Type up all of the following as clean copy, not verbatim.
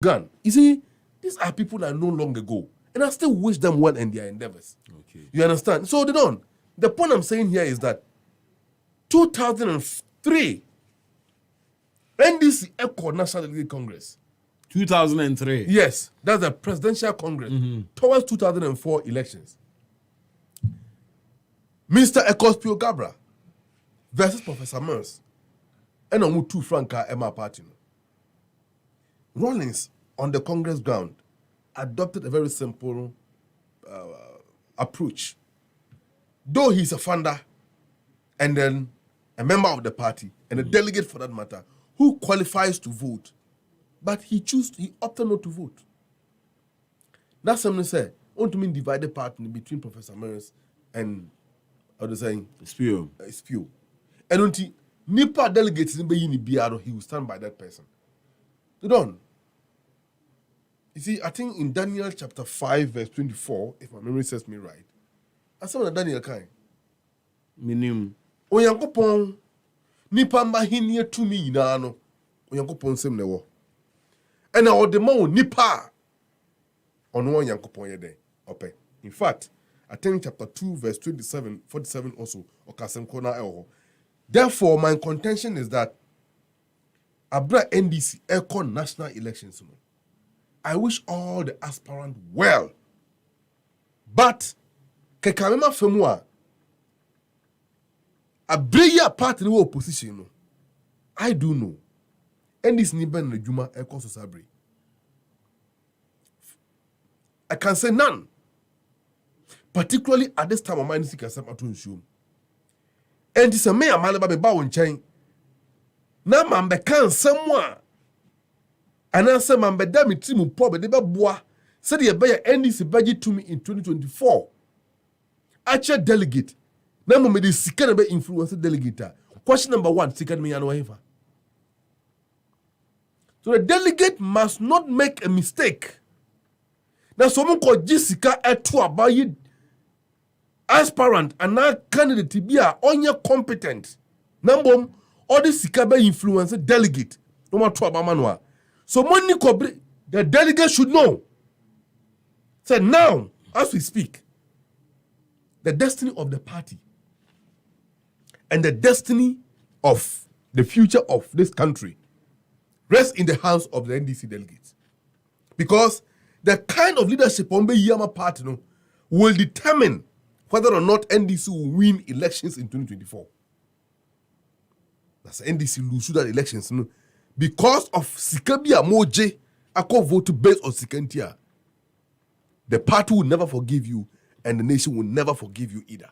gun. You see, these are people that know long ago. And I still wish them well in their endeavors. Okay. You understand? So they don't. The point I'm saying here is that 2003, NDC echoed National League Congress. 2003. Yes, that's the presidential congress towards 2004 elections. Mr. Ecospio Gabra versus Professor Mers. And on two Franca Emma Party. Rawlings on the Congress ground adopted a very simple approach. Though he's a funder and then a member of the party and a delegate for that matter who qualifies to vote, but he opted not to vote. That's something to say. Want to mean divided party between Professor Mers and others saying Spew. And until Nipa delegates in Biaro, he will stand by that person. You don't. You see, I think in Daniel chapter 5, verse 24, if my memory serves me right, I saw that Daniel kind. Minim. Oyankopon Nipa mahini to me no. Oyankopon sem newo. And now the man Nipa on one Yankopon yede. Ope. In fact, I think chapter 2, verse 27, 47 also, Okasem Kona Eho. Therefore, my contention is that Abra NDC Econ national elections. I wish all the aspirants well. But Kekamema Femua Abreya party in opposition. I do know. NDC Niben Nejuma Econ Sabri. I can say none. Particularly at this time of my NDC can to ensure. And it's a Haruna Amaliba be bawon chain. Na man be kan someone. And I say man be da me timu po be de be boa. Said ye be NDC budget to me in 2024. Actual delegate. Na mo me de sika na be influence delegate. Question number 1, sika me ya no ever. So the delegate must not make a mistake. Now someone called Jessica etu abayi aspirant and now candidate to be onye competent. Number all the sikabe influence delegate. No matter what manual. So money the delegate should know. Say now, as we speak, the destiny of the party and the destiny of the future of this country rests in the hands of the NDC delegates. Because the kind of leadership on the Yama party will determine whether or not NDC will win elections in 2024. That's NDC lose that elections. Because of Sikabia Moje, I can vote based on Sikantia. The party will never forgive you, and the nation will never forgive you either.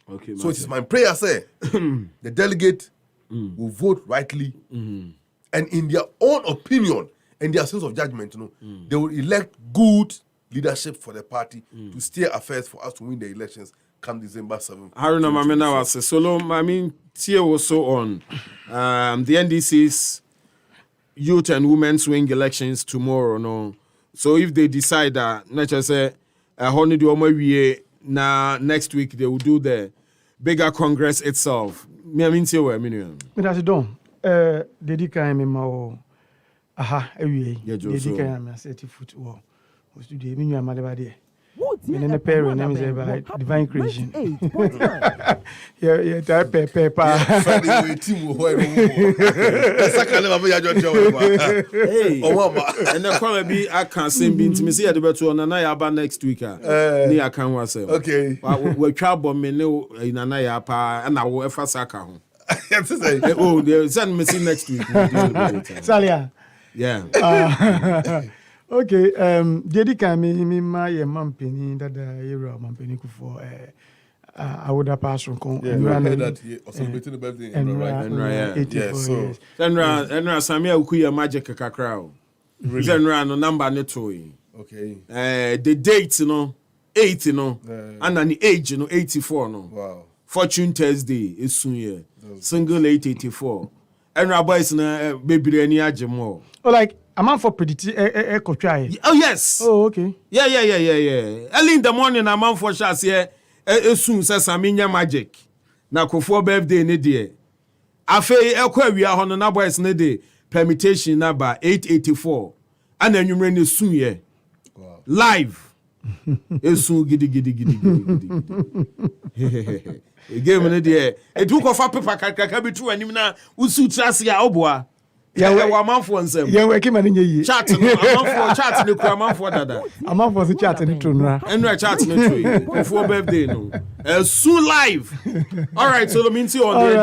Okay, so it is my prayer, say, the delegate will vote rightly, and in their own opinion and their sense of judgment, they will elect good leadership for the party to steer affairs for us to win the elections come December 7th. Haruna Amaliba was solo. I mean, Tia was so on the NDC's youth and women's swing elections tomorrow. No, so if they decide that, let's just say, next week they will do the bigger Congress itself. I mean, see what I mean. That's done. Dedica me ma aha ewie. Dedica me set football. Was to the Haruna Amaliba there. And the parent name is by Divine Creation. Yeah, type paper. Hey, and the call be I can't sing being to me see at the better on Anaya next week. Near can was okay. We trouble me no in Anaya pa and I will ever saka. Oh, they send me see next week. Salia. Yeah. Okay, Dedica me my mampini that era mampini for I would have passed from that celebrating the birthday and 84 years. Then Samia Ukuya magic kakra. Then no number netoi. Okay. The date, 8, and an age, 84, Wow. Fortune Thursday is soon here. Single 884. And Rabbi's baby any ajemo. Oh, like a man for pretty try. Oh yes. Oh, okay. Yeah. Early in the morning, a man for shots here. Soon says Saminya magic. Na kofo birthday ne de. Afe ekwa wi ahon na boys ne de permutation number 884. and then you run a soon ye live. A soon giddy. Again, when it took off a paper can be true and you now who suits us ya obwa. Yeah, one month for them. Yeah, we're coming in ye. Chat, a month for chat, no crime for that. A month for the chat in the tune. And we're chatting before birthday. No, soon live. All right, so the means you on the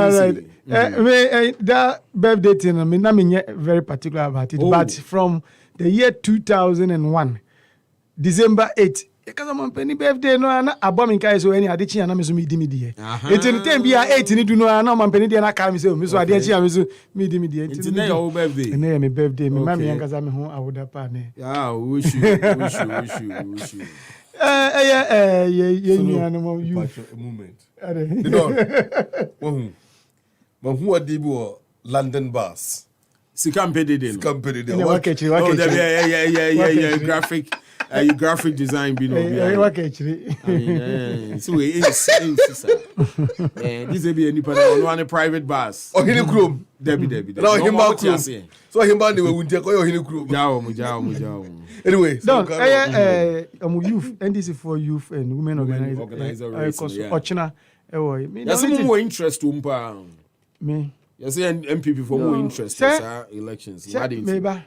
right. That birthday thing, I mean, I'm very particular about it, but from the year 2001, December 8th. Because I'm penny birthday no na abom nkai so any ade chia na me so me di me die. Enti time bia 8 ni du no na man penny dia na ka me so me so ade chia me so me di me die. Enti na your birthday. Na my birthday me ma me yankaza me ho awoda pa ne. Yeah, wish you. You know you a moment. You know. When who are the London bus? Sikampede. Yeah. Graphic. Graphic design be no. So this be any one private bus. Oh, hini krum. Debbie. No, himba krum. So himba ni we wunti ko hini krum. Jao. Anyway, so youth NDC for youth and women organizer Ochina. Yes, more interest umpa. Me. Yes, NPP for more interest in elections. Maybe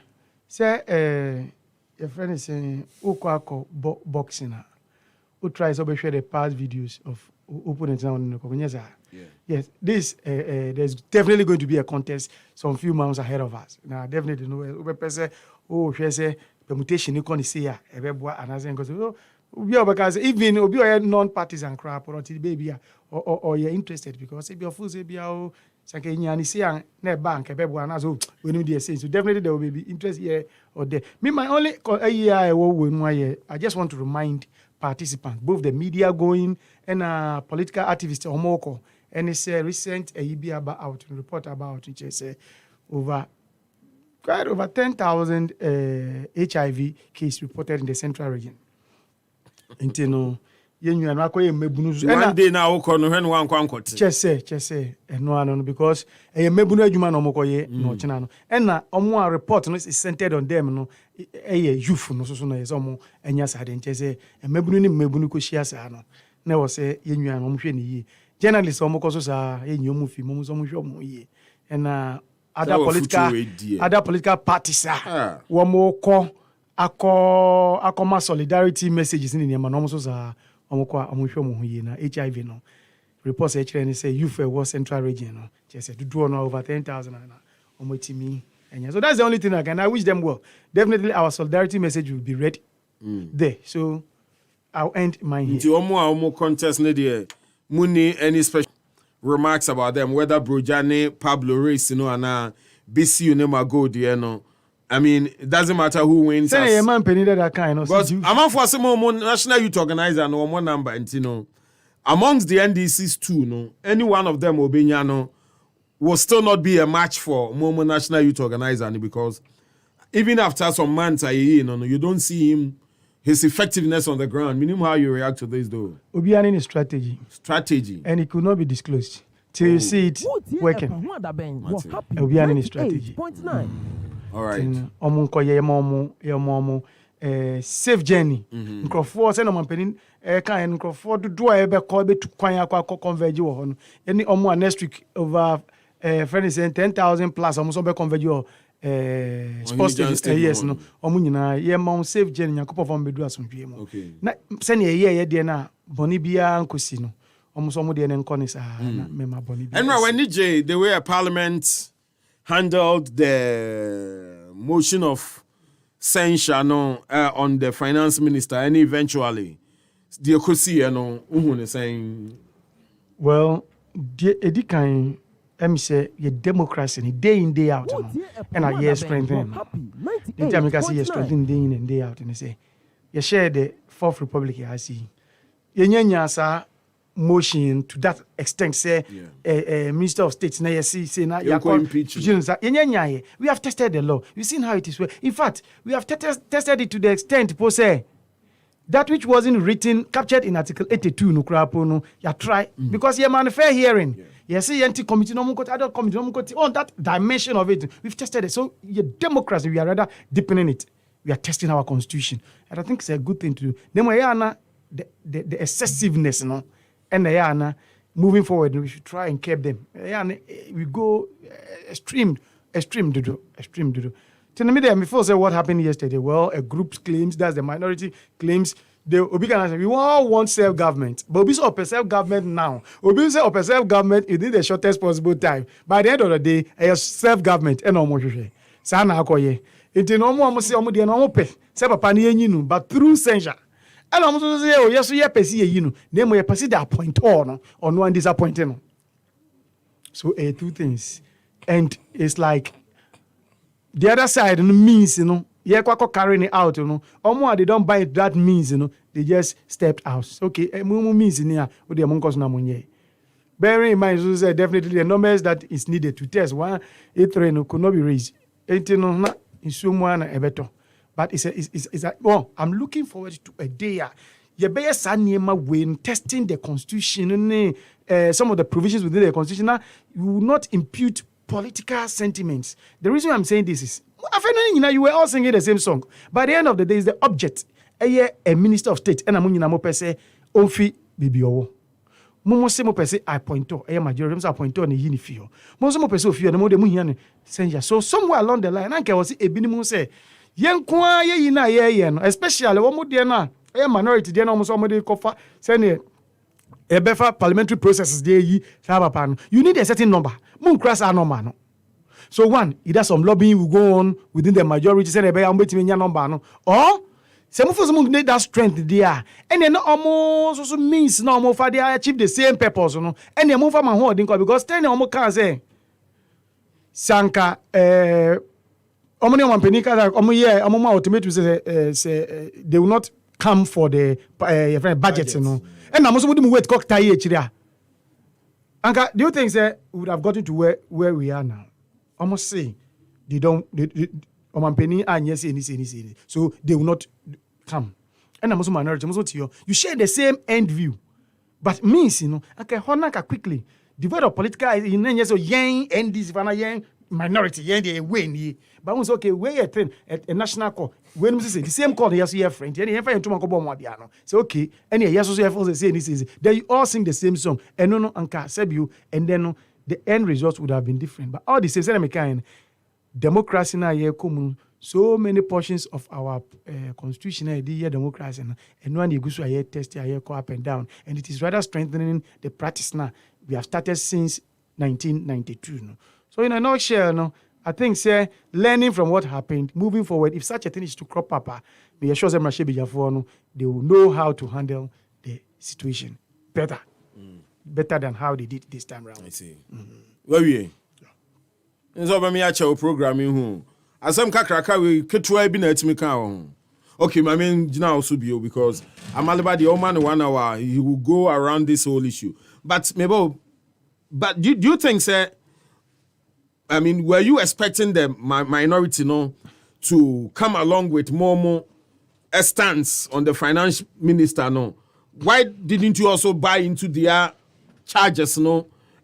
say your friend is saying, "Ukwako boxing." Who tries to share the past videos of opponents on the Kobunyeza? Yes, this there's definitely going to be a contest some few months ahead of us. Now, definitely know. She say permutation you can see ya. Ebeboa another because because even obi or non-partisan crap or baby or you're interested because if you're full say be sanke nyani see na bank ebeboa na so we need the sense so definitely there will be interest here or there. Me my only I just want to remind participants, both the media going and political activists omoko and it's a recent report about which is quite over 10,000 HIV cases reported in the central region. Intino yenyu anu akoye mebunu so one day na wo kono hwe no wankwankoti chese eno anu because mebunu adwuma no mokoye no china no na omo report no is centered on them no youth no so no yes omo enya sade nchese mebunu ni mebunu ko hia sa no na wo se yenyu anu omo hwe ni yi journalist omo ko so sa yenyu omo fi mo so omo hwe omo yi na other political parties wo mo ko akoma solidarity messages in the man so sa omokwa omohwe mo hoye na HIV no reports actually say youth was central region no just do no over 10,000 na omotimi enya so that's the only thing I wish them well. Definitely our solidarity message will be read there, so I'll end my here. Nti omo contest ne there muni any special remarks about them whether Brojane Pablo Race and BCU Nema go there no. I mean, it doesn't matter who wins. Say a man penny that kind of. Because among for some more national youth organizer no one number and you know, amongst the NDCs too, no, any one of them Obinyano will still not be a match for Momo national youth organizer because even after some months you don't see his effectiveness on the ground. Meaning how you react to this though. Obiani strategy, and it could not be disclosed till you see it working. Obiani strategy. All right. Safe journey. Nkrofo say no mampeni kan nkrofo do ebe call be to kwan akwa converge wo no. Any omo next week over friend saying 10,000 plus omo so be converge sports yes no. Omo nyina ye ma safe journey nyakopo fo bedu asomdwe mu. Okay. Na se ne ye de na boni bia nkosi no. Omo so mo de ne nkone sa na me ma boni bia. And when the way a parliament handled the motion of censure on the finance minister, and eventually the Okosi is saying, well, the kind say your democracy day in day out, and I hear strengthening. The time I see you strengthening day in and day out, and they say you share the Fourth Republic. I see you motion to that extent say Minister of State na say na we have tested the law. We've seen how it is. In fact, we have tested it to the extent say that which wasn't written captured in Article 82 no krapo no ya try because you man fair hearing yes anti committee no mukoti adult committee no mukoti on that dimension of it we've tested it. So your democracy we are rather deepening it. we are testing our constitution. And I think it's a good thing to do. Then the excessiveness, you know, and moving forward, we should try and keep them. We go extreme to do. Tell me them before say what happened yesterday. Well, a group claims, that's the minority claims. We all want self-government, but we say self-government now. We say self-government within the shortest possible time. By the end of the day, a self-government and almost sana akoye. It no more say omo de no ope. Say papa ni enyinu, but through censure. And I'm so say oh yes, ye pesi yinu. Name ye pesi the appoint or no disappointing. So two things, and it's like the other side means, you know. Yeah, carrying it out, you know. They don't buy that means, you know. They just stepped out. Okay, means in here with the amongst namunye. Bearing in mind, so definitely the numbers that is needed to test one, could not be raised. But it's well, I'm looking forward to a day. You better sanima when testing the constitution, some of the provisions within the constitution. Now, you will not impute political sentiments. The reason I'm saying this is, you were all singing the same song. By the end of the day, is the object. A minister of state, and I'm going to say, Onfi Bibio. Momo se mo pese I point to a majority I point to ne yini fio. Mo se mo pese ofio ne mo de mu hia ne senja. So somewhere along the line, anke was e binimu say, yen kwa ye yina ye no, especially wo mo de na a minority de na mo so mo de kofa say ne e befa parliamentary processes de yi sa papa no. You need a certain number. Mo cross a number no. So one, either some lobbying will go on within the majority, say they am between your number, no, or some of us need that strength there, and then almost also means no more for they achieve the same purpose, no, and they move from my holding because then almost can say Sanka, Omni Penika, Omoma ultimately say they will not come for the budgets, you know, and I'm also wouldn't wait cock tie here. Anka, do you think say we would have gotten to where we are now? Almost say they Omampeni and yes, any. So they will not come. And I'm also minority. You share the same end view, but means you know. Okay, honaka quickly develop political in so yang NDC fana yang minority yang they win. But once okay, where a thing a national call. When we say the same call, yes, you have friend. And you find 2 months go one so okay, and yes, also have also say this is. Then you all sing the same song. And no anka sebu and then no. The end result would have been different. But all the same kind, democracy now here come so many portions of our constitution here democracy and when you go to here test here go up and down, and it is rather strengthening the practice now. We have started since 1992. No? So in a nutshell, no, I think say learning from what happened, moving forward. If such a thing is to crop up, be assured them they will know how to handle the situation better. Better than how they did this time around. I see. Where we? So when me acha programming who asem kakraka we ketua bi na atimi kan ho. Okay, my main jina also be because Amaliba the old man 1 hour he will go around this whole issue. But maybe do you think say I mean were you expecting the minority to come along with more a stance on the finance minister Why didn't you also buy into their charges,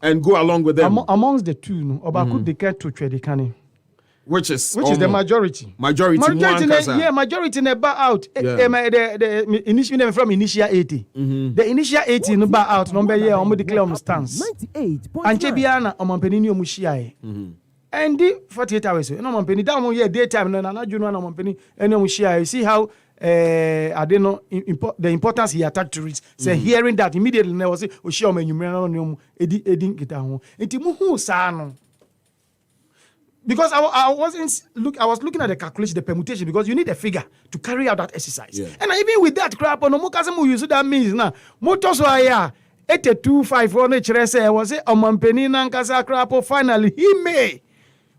and go along with them? Amongst the two, Obaku they get to Tradikani. Which is the majority. Majority never out. The initial from initial 80. The initial 80 no bar out. Number year on declare stance. 98. And Chebiana on Mampenini Mushiae. And the 48 hours. No Mampeni down here daytime. And I do not Mampeni and Mushia. See how I don't know the importance he attached to it. Say hearing that immediately I was say Oshio you know edin get home. Entimu sano. Because I was looking at the calculation, the permutation, because you need a figure to carry out that exercise. Yeah. And even with that crap, no more that means now motors were 8254 nature say was it Omampeni Nankasa crap finally he may.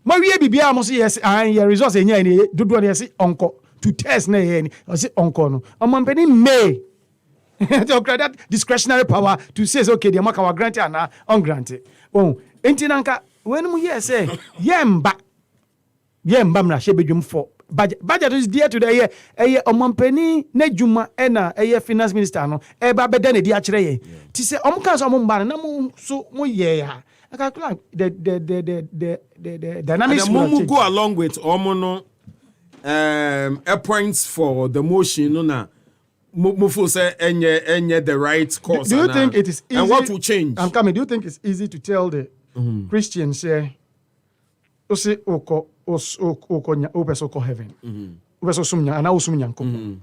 Maria Bibia must yes and your results in any do yes uncle to test na any or say uncle no. Omampeni may that discretionary power to say okay the mark our granted and ungranted. Oh, entinanka when we hear say yemba mna shebedwum for budget is dear to the year Omampeni na dwuma na finance minister no e ba beda na di a kire ye ti say omka so mba na mo so mo ye ha the dynamics will go along with omono points for the motion, no na. Mufo say enye the right course. Do you think it is easy? And what will change? I'm coming. Do you think it's easy to tell the Christians say, "Ose oko nya opeso ko heaven, opeso sumnya ana usumnya nkopo."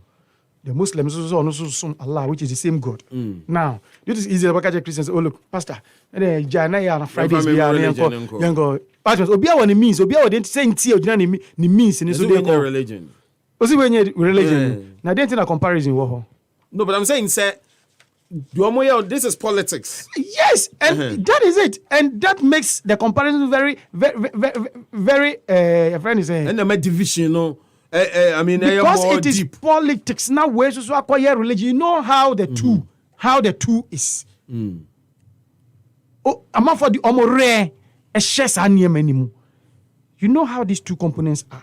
The Muslims also sum Allah, which is the same God. Now, it is easy to look at Christians. Oh look, Pastor, Jana ya Fridays we are yango. Pastor, obia one means obia one say nti ojina ni means ni so dey religion. Osi when religion. Now dey a comparison wo. No, but I'm saying say this is politics. Yes, and that is it. And that makes the comparison very your friend is saying. And the division, no. I mean, because it is deep. politics now. Where so acquire religion, you know how the two is. Oh, I'm for the omore a shares animu. You know how these two components are.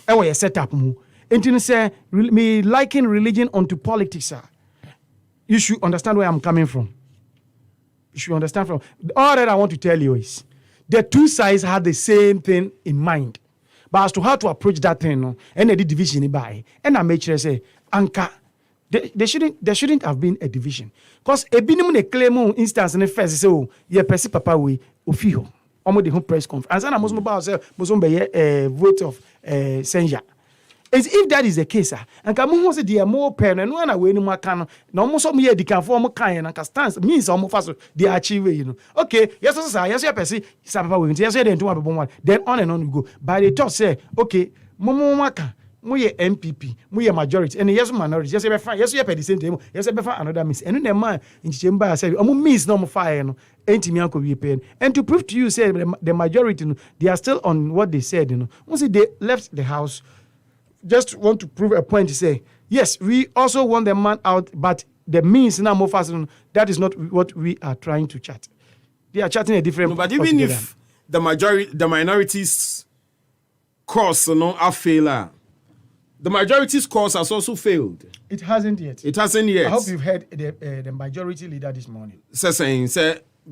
Ewa you set up mu. And you say me liking religion onto politics, sir. You should understand where I'm coming from. You should understand from all that I want to tell you is the two sides had the same thing in mind. But as to how to approach that thing, no, and the division by, and I make sure say, Anka, there shouldn't have been a division. Because a minimum a claim instance in the first say, oh, yeah, persi papa we ofio, almost the whole press conference. And then I must about say, vote of censure. As if that is the case, and come say they are more pen and one away no makano, no more some year they can form a kind and stance means almost fast they achieve, you know. Okay, yes, persi, Sapa will yes, then 2 then on and on we go. By the talk say, okay, Momo Maka, Moye NPP, Moye majority, and yes, minority, yes, yes, you pay the same time, yes, another miss, and in the man in chamber said, means no more fire, no, ain't me uncle we pay. And to prove to you, say the majority, they are still on what they said, you know. Once they left the house, just want to prove a point to say, yes, we also want the man out, but the means now more fast. That is not what we are trying to chat. They are chatting a different. No, but even if the minorities' cause are failure, the majority's cause has also failed. It hasn't yet. It hasn't yet. I hope you've heard the majority leader this morning. Saying,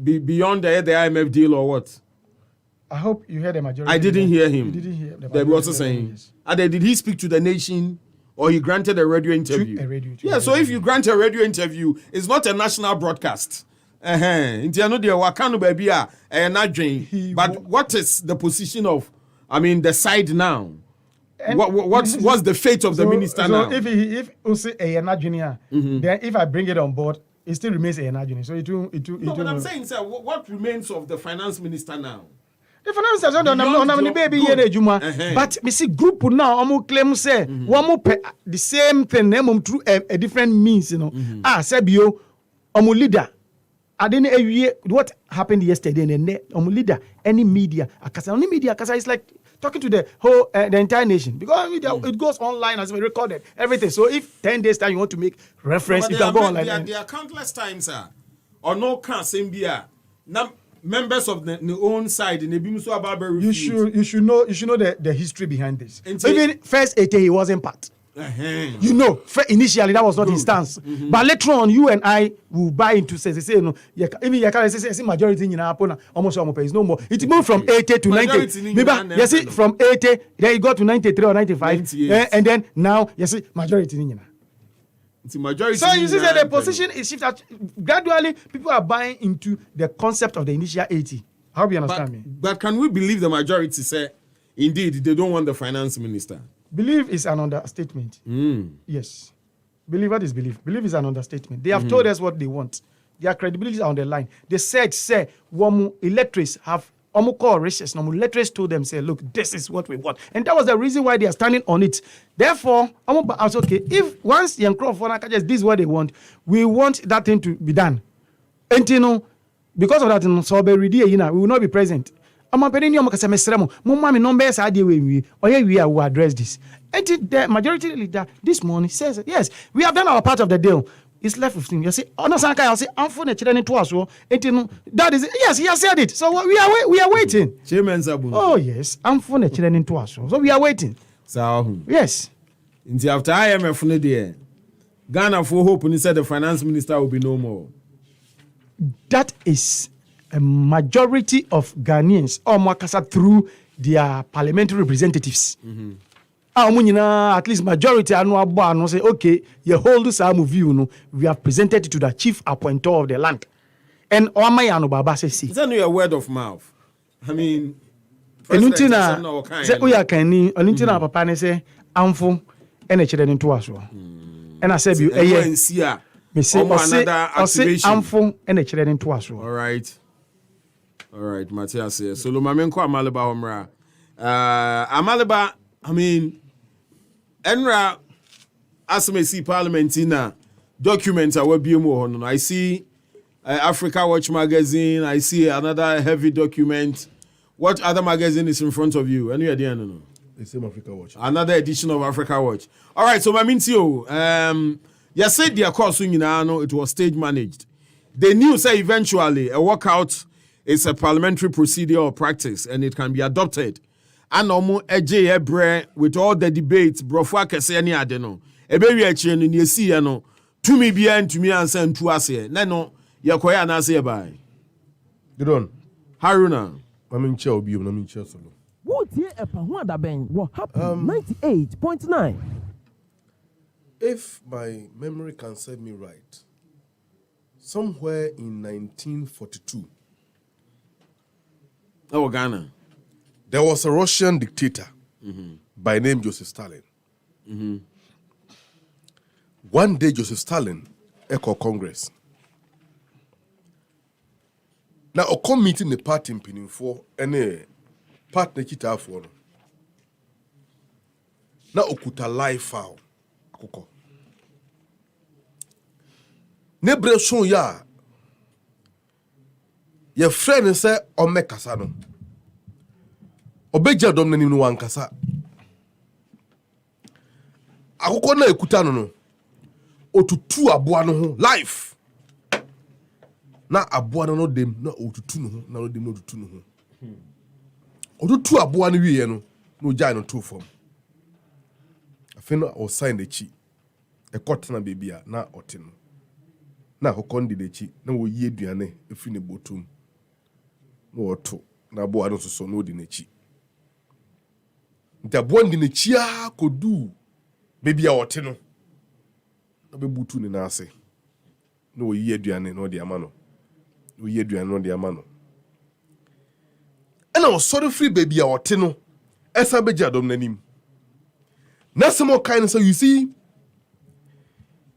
beyond the IMF deal or what? I hope you heard the majority. I didn't hear him. You didn't hear the They were also saying, yes. Did he speak to the nation or he granted a radio interview? Yeah, so if you grant a radio interview, it's not a national broadcast. But what is the position of, the side now? What's the fate of the minister now? If he say a junior, then if I bring it on board, it still remains a junior. So it will. No, but I'm saying, sir, what remains of the finance minister now? The finance minister don't baby here Juma, but me see group now almost claim say one more the same thing through a different means, you know. Sebio leader. I didn't what happened yesterday and then leader any media akasa is like talking to the whole the entire nation because it goes online as well recorded everything. So if 10 days time you want to make reference, you can go online. There are countless times, sir. Or no can same now. Members of the own side in the Bimso Ababa you should know the history behind this. Even first 80 he wasn't part. You know, initially that was not his stance. But later on, you and I will buy into say no. Even you can say majority in Apona almost is no more. It moved from 80 to 90. You see, from 80 then it got to 93 or 95, and then now you see majority in. Majority so you see that the position is shifted. Gradually, people are buying into the concept of the initial 80. I hope you understand me. But can we believe the majority say, indeed, they don't want the finance minister? Believe is an understatement. Yes. Believe what is belief? Believe is an understatement. They have told us what they want. Their credibility is on the line. They said, Wamu electors have Omukor races, electors told them, say, look, this is what we want. And that was the reason why they are standing on it. Therefore, I was okay. If once young Crawford this is what they want, we want that thing to be done. And because of that, we will not be present. We will address this. And the majority leader this morning says, yes, we have done our part of the deal. It's left with him. You see, I'll say, I'm for the children to us. That is, yes, he has said it. So we are waiting. Oh, yes, I'm for the children to us. So we are waiting. So, yes. After IMF, Ghana for hope, and he said the finance minister will be no more. That is a majority of Ghanaians or Makasa through their parliamentary representatives. at least majority anu say okay, you hold some view no, we have presented it to the chief appointer of the land. And Omayano Baba says, is that not a word of mouth? I mean, Enutina say we are kani Enutina papa ne say amfo ene chere ne to aso. And I said you me say another activation amfo ene chere ne to aso. All right, Matthias here. So Lumamenko Amaliba Omra. Amaliba, I mean, Enra as me see parliamentina documents are what be more. I see Africa Watch magazine, I see another heavy document. What other magazine is in front of you? Any idea? No. The same Africa Watch. Another edition of Africa Watch. All right, so my mean to you, you said their course it was stage managed. They knew say eventually a walkout is a parliamentary procedure or practice and it can be adopted. And with all the debates, brofwa kese any adeno. Ebe wi achi no ne si ye no. Tumi bia ntumi ansa ntu ase. Na no yakoya na ase bai. Gidon. Haruna. Mami nche obi na mi nche solo. Wo tie epa ho adaben wo happen 98.9. If my memory can serve me right, somewhere in 1942, Oh, Ghana. There was a Russian dictator by name Joseph Stalin. One day, Joseph Stalin echo Congress. Now, a committee in the party in for any partner kita for now okuta live foul. Nebre son ya. Your friend say ome kasa no. Obeja dom na nim no wankasa. Akoko na ekuta no. Otutu aboa no ho life. Na aboa no dem na otutu no ho na no dem no otutu no ho. Otutu aboa no wiye no no jai no to form. Afi no o sign the chi. E court na baby a na ote no. Na akoko ndi de chi na wo yi aduane efi ne botum. No oto na aboa no so no di na chi. Nta aboa ndi na chi a kodu baby a ote no. Na be butu ni na ase. No wo yi aduane no di ama no. No yi aduane no di ama no. And I was sorry free baby a ote no. Esa beja dom nanim. Na some more kind so you see,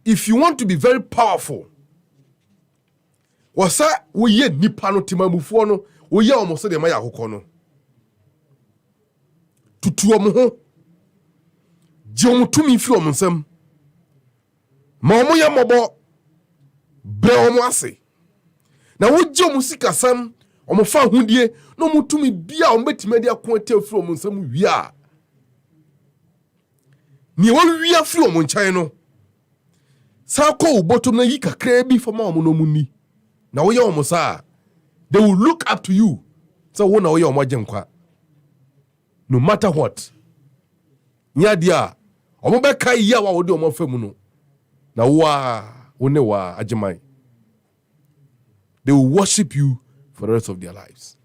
if you want to be very powerful, wasa wo ye nipa no timamufo no wo ye omo so de ma ya akokɔ no tutu omo ho je omo tumi fi omo nsam ma omo ye mobo bre omo ase na wo je omo sika sam omo fa hundie no omo tumi bia omo betima de akonte fi omo nsam wi a ni wo wi afi omo nkyɛn no sa ko ubotom na yi kakra bi fa ma omo no munni. Now we are Mosa. They will look up to you. So we know you're Majenkwa. No matter what. Nyadia. Omobeka iya wa odi omofemuno. Na wa onewa ajimai. They will worship you for the rest of their lives.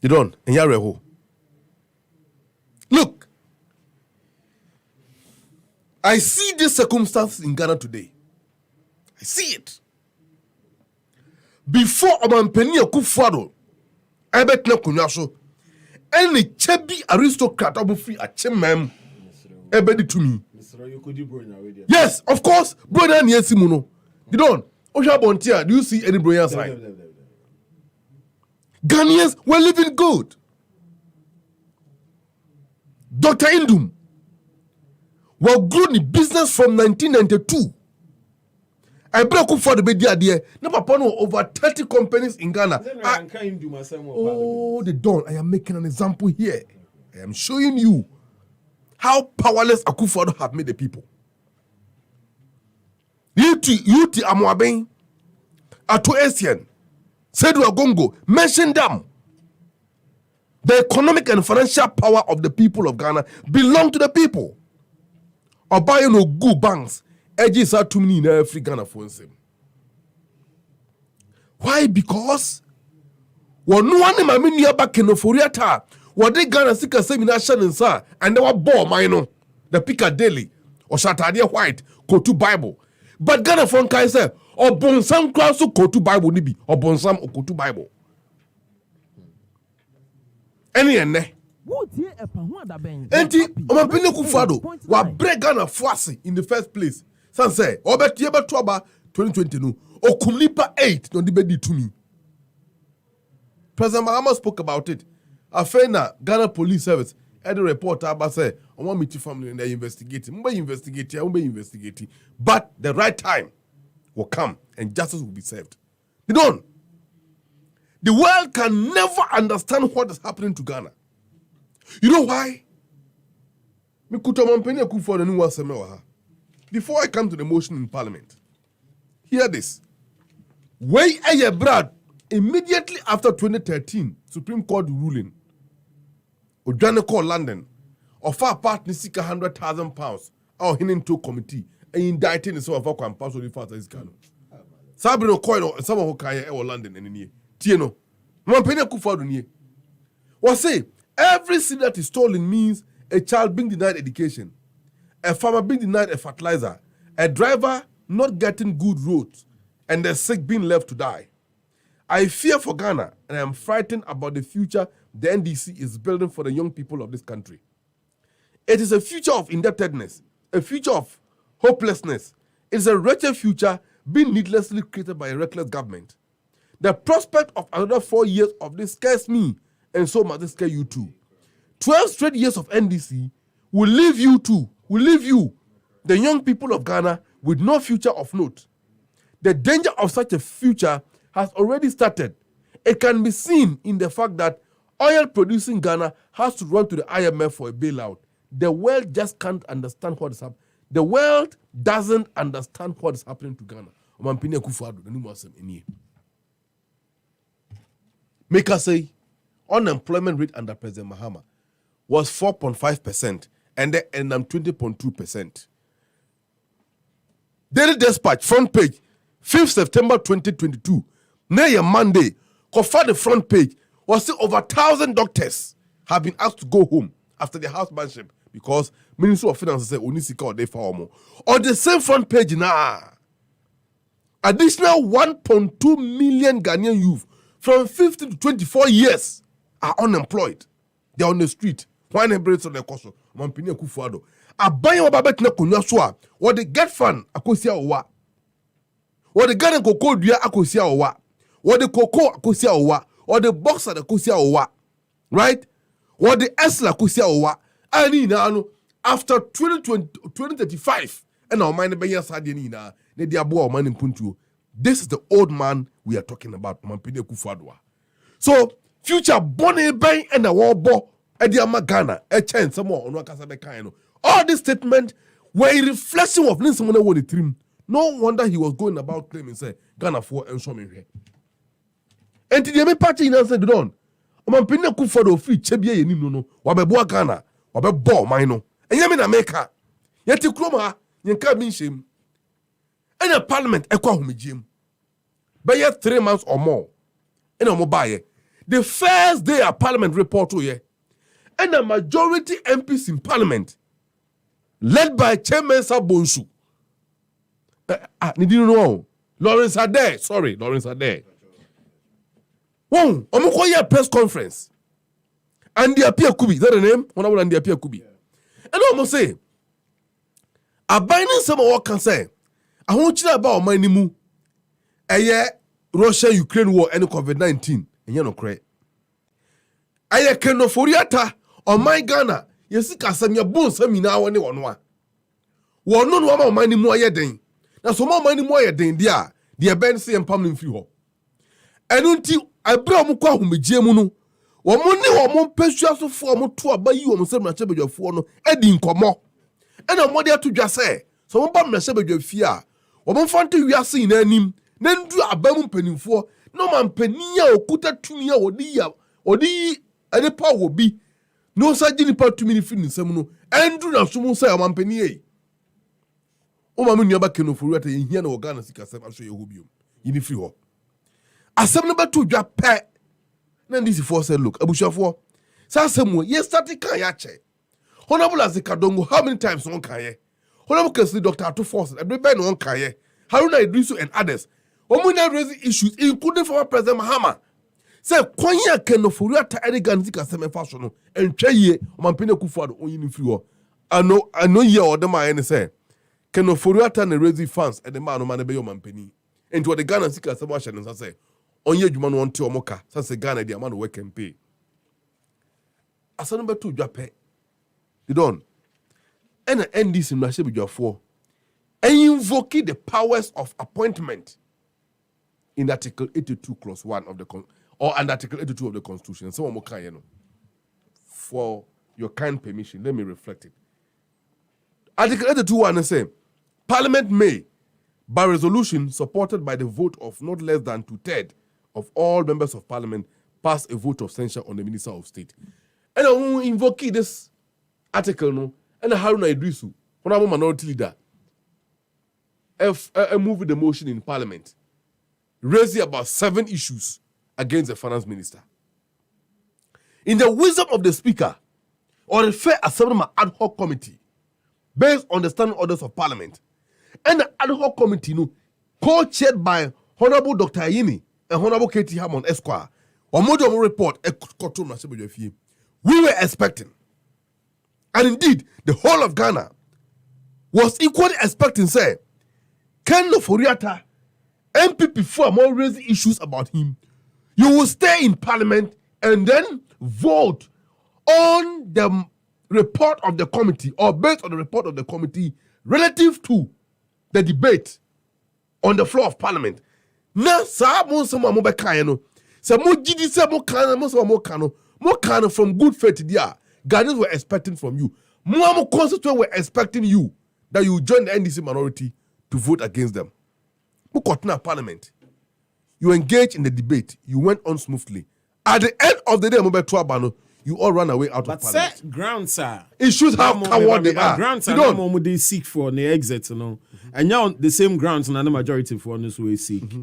You don't. Enyareho. Look. I see this circumstance in Ghana today. I see it. Before Omampeni Akufo-Addo, ebetna kunwa so, any chebi aristocrat obufi achemem ebedi to me. Yes, of course. Brother Niesimu no. You don't. Osha Bontia, do you see any brilliant sign? Ghanaians were living good. Dr. Indum were grown in business from 1992. I broke for the baby idea. No, papa, no, over 30 companies in Ghana. Oh, they don't. I am making an example here. I am showing you how powerless Akufo-Addo have made the people. Yuti Amwaben, Ato Essien, Sedu Agongo, mention them. The economic and financial power of the people of Ghana belong to the people. Obayo no good banks. Edges are too many in every Ghana for him. Why? Because when no one in my back in Oforiata, What they Ghana sika seminar shannon sir, and they were born mine the Piccadilly or Shatadia White go to Bible. But Ghana from Kai say, or Bonsam cross to go to Bible nibi, or Bonsam or go to Bible. Any and ne. Enti, Omampene Kufado, wa break Ghana fuasi in the first place. San say, Obet Yeba Twaba 2020 no, or Kumlipa 8 no debedi to me. President Mahama spoke about it. Afena Ghana Police Service had a report about say, I want me to family and they investigating. But the right time will come and justice will be served. You don't. The world can never understand what is happening to Ghana. You know why? Before I come to the motion in Parliament, hear this. Way Brad, immediately after 2013 Supreme Court ruling, Ojane called London, of our partner seek £100,000, our into committee, and indicting some of our compulsory fathers. Sabrina Coil, some of Hokaya or London and in Tieno. Mampena Kufaduni. Was say, every seed that is stolen means a child being denied education, a farmer being denied a fertilizer, a driver not getting good roads, and the sick being left to die. I fear for Ghana, and I am frightened about the future the NDC is building for the young people of this country. It is a future of indebtedness, a future of hopelessness. It is a wretched future being needlessly created by a reckless government. The prospect of another 4 years of this scares me, and so must it scare you too. 12 straight years of NDC will leave you too, the young people of Ghana, with no future of note. The danger of such a future has already started. It can be seen in the fact that oil-producing Ghana has to run to the IMF for a bailout. The world just can't understand what is happening. The world doesn't understand what is happening to Ghana. Make us say, unemployment rate under President Mahama was 4.5%, and then 20.2%. Daily Dispatch, front page, 5th September 2022. Near Monday, the front page was still over 1,000 doctors have been asked to go home after their housemanship because Ministry of Finance said Onisika or they found more. On the same front page now, additional 1.2 million Ghanaian youth from 15 to 24 years are unemployed. They are on the street. Why not break on their cost? Mampini Kufuado. Abayi wababet na kunyaswa. What they get fun akosia owa. What the Ghana cocoa dua akosia owa. What the cocoa akosia owa. Or the boxer akosia owa. Right? What the Esla akosia owa. Ani na after 2035 and our mind be yasadi ni na ne dia bo man impuntu. This is the old man we are talking about, Mampini Kufuado. So future bonne ben and a war bo Ediama Ghana a chance some more on Wakasabe. All these statements were a reflection of Nelson Mona trim. No wonder he was going about claiming say Ghana for and so here. And to the party in answer to don. Mampini Kufuado free Chebia no wabeboa Ghana wabebo mino. And Yamina Meka yet you kroma yanka bin shame. And a parliament ekwa humijim. By 3 months or more. In a mobile. The first day a parliament report to ye. And a majority MPs in parliament, led by Chairman Sabonsu. Did you know? Lawrence Ade. Whoa, Omokoya press conference. And the appear Kubi. Is that the name? One and the appear Kubi. And almost say, a binding some of what can say. I want you about my nimu. A year Russia-Ukraine war and COVID-19. And you know, correct. Aye kenoforiata on my Ghana. Yesi kasam ya bon samina wani wanwa. Wono no ma mani mu ayeden. Na so ma mani mu ayeden dia. Dia ben se empam no mfiri ho. Enu nti abra mu kwa humegye mu no. Wo mo ni wo mo pesua so fo mo to aba yi wo mo se na chebedwafo no edi nkomo. Ena mo de atodwa se so mo ba na chebedwafi a wo mo fante wiase na anim na ndu abamu mpanimfo no ma mpani a okuta tumi a odi ade pa wo bi no sajini pa tumi ni fini nsam no endu na so mo say amampani e o ma me nuaba kenofuru ata yehia na Ghana sika sem aso yeho biom yini firi ho asem no beto dwa pe na ndisi for say look abushafo Sasemo, yes, starting Kayache. Honorable as the Kadongo, how many times on Kaye? Honorable Kesli Dr. Atu Force, every Ben on Kaye, Haruna Idrisu and others. Omuna raising issues, including former President Mahama. Say, Kwanya Kenofuriata Eriganzika Seme Fashion, and Chaye, Mampine Kufuado, Oyin Fluor. I know ye or the man say, Kenofuriata and raising funds at the man of Manabe Mampini. And to the Ghana Sika Samashan and say, Onye Juman want to Omoka, Sanse Ghana, the amount of work and pay. As number 2, Japan. You don't. And the NDC in Nashebi Jafo. And invoke the powers of appointment in Article 82, Clause 1 of the or under Article 82 of the Constitution. So, for your kind permission, let me reflect it. Article 82 1 says, Parliament may, by resolution supported by the vote of not less than 2/3 of all members of Parliament, pass a vote of censure on the Minister of State. And I will invoke this article, no, and Haruna Idrisu, honorable minority leader, moved the motion in Parliament, raising about 7 issues against the Finance Minister. In the wisdom of the Speaker, or refer assembly ad hoc committee, based on the standing orders of Parliament, and the ad hoc committee, no, co-chaired by Honorable Dr. Ayini and Honorable K.T. Hammond Esquire, or model report, we were expecting, and indeed, the whole of Ghana was equally expecting, say, Ken Foriata, NPP for more raising issues about him, you will stay in Parliament and then vote on the report of the committee or based on the report of the committee relative to the debate on the floor of Parliament. Now, from good faith, Ghanaians were expecting from you. More constituents were expecting you that you join the NDC minority to vote against them. Parliament. You engaged in the debate. You went on smoothly. At the end of the day, you all ran away out of Parliament. But grounds, sir. It shows how coward they are. Grounds are no they seek for the exit, you know. And now the same grounds and the majority for this way seek.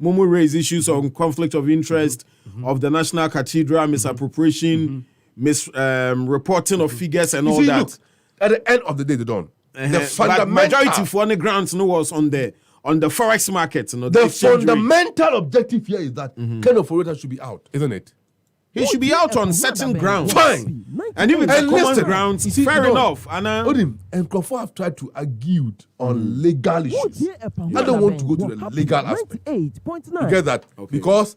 Momo raise issues on conflict of interest of the National Cathedral, misappropriation, reporting of figures and all that. Look, at the end of the day, they don't. The fundamental majority for the grounds was on the forex market. The fundamental objective here is that Ken Oforiata should be out, isn't it? He should be out on certain grounds. Fine. And if it's common grounds, fair enough. And Crawford have tried to argue on legal issues. I don't want to go to the legal aspect. You get that? Okay. Because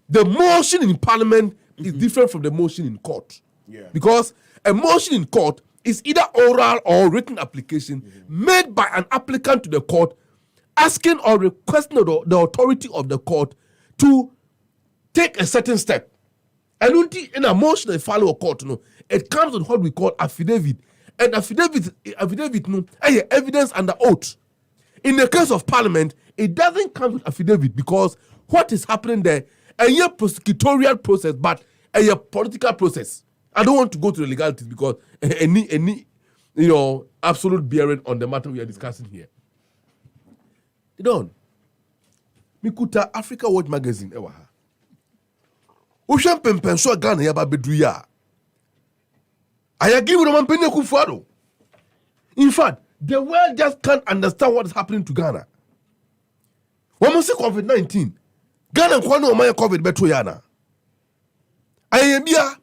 the motion in Parliament is different from the motion in court. Yeah. Because a motion in court is either oral or written application made by an applicant to the court asking or requesting the authority of the court to take a certain step. And in a motion they follow a court, it comes with what we call affidavit. And affidavit, evidence under oath. In the case of Parliament, it doesn't come with affidavit because what is happening there, a prosecutorial process, but a political process. I don't want to go to the legalities because any absolute bearing on the matter we are discussing here. You don't. Mikuta Africa Watch Magazine, ewaha. Ushan pempenso Ghana yaba bedruya. I agree with Mampene Kufuado. In fact, the world just can't understand what is happening to Ghana. When we say COVID-19, Ghana kwano omaya COVID beto yana. Ayembia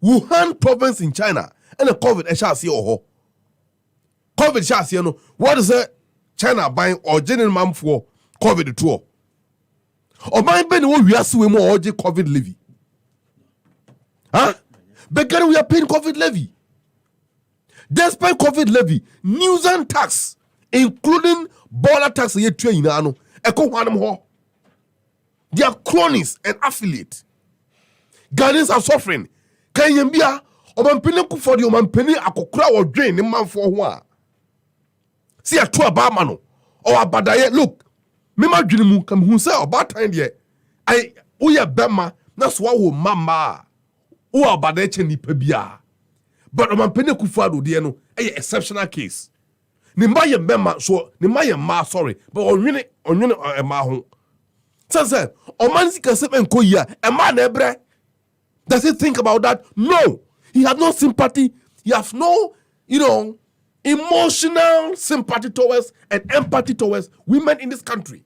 Wuhan province in China and the COVID eshasi oho. COVID shasi no. What is it? China buying or general man for COVID tour. Or buying ben wo wiase we mo oje COVID levy. Huh? But we are paying COVID levy. Despite COVID levy, news and tax, including border tax, their cronies and affiliates. Ghanaians are suffering. Can you be a Omampene for the Omampene Akokra or drain the man for one? See a 2 barmano or a badaye. Look, Mima Junimu come who say about time yet. We are Bema, that's what we mama. Who are badaye ni pebia. But Omampene Kufuado no exceptional case. Nimbaye Bema so Nimbaye ma sorry, but on ma home. So Omansi can say enko ya, a man ebre. Does he think about that? No. He has no sympathy. He has no, emotional sympathy towards and empathy towards women in this country.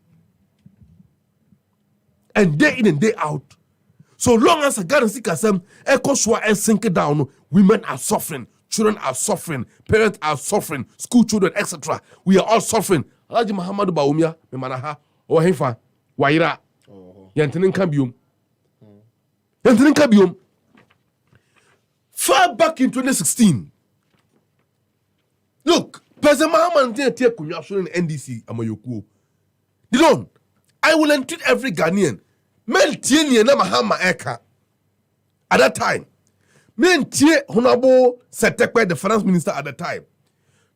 And day in and day out. So long as a Ghana Sikasem, Ekoswa and sink it down, women are suffering, children are suffering, parents are suffering, school children, etc. We are all suffering. Alaji Muhammadu Baumia, Memanaha, or Hefa, Waira, Yantanin Kabium. Yantanin Kabium. Far back in 2016, look, President Mahama didn't take Kunyashu in NDC, Amayoku. I will entreat every Ghanaian. Men tie na Mahama Eka. At that time, men tie Honorable Setekwe, the finance minister at the time.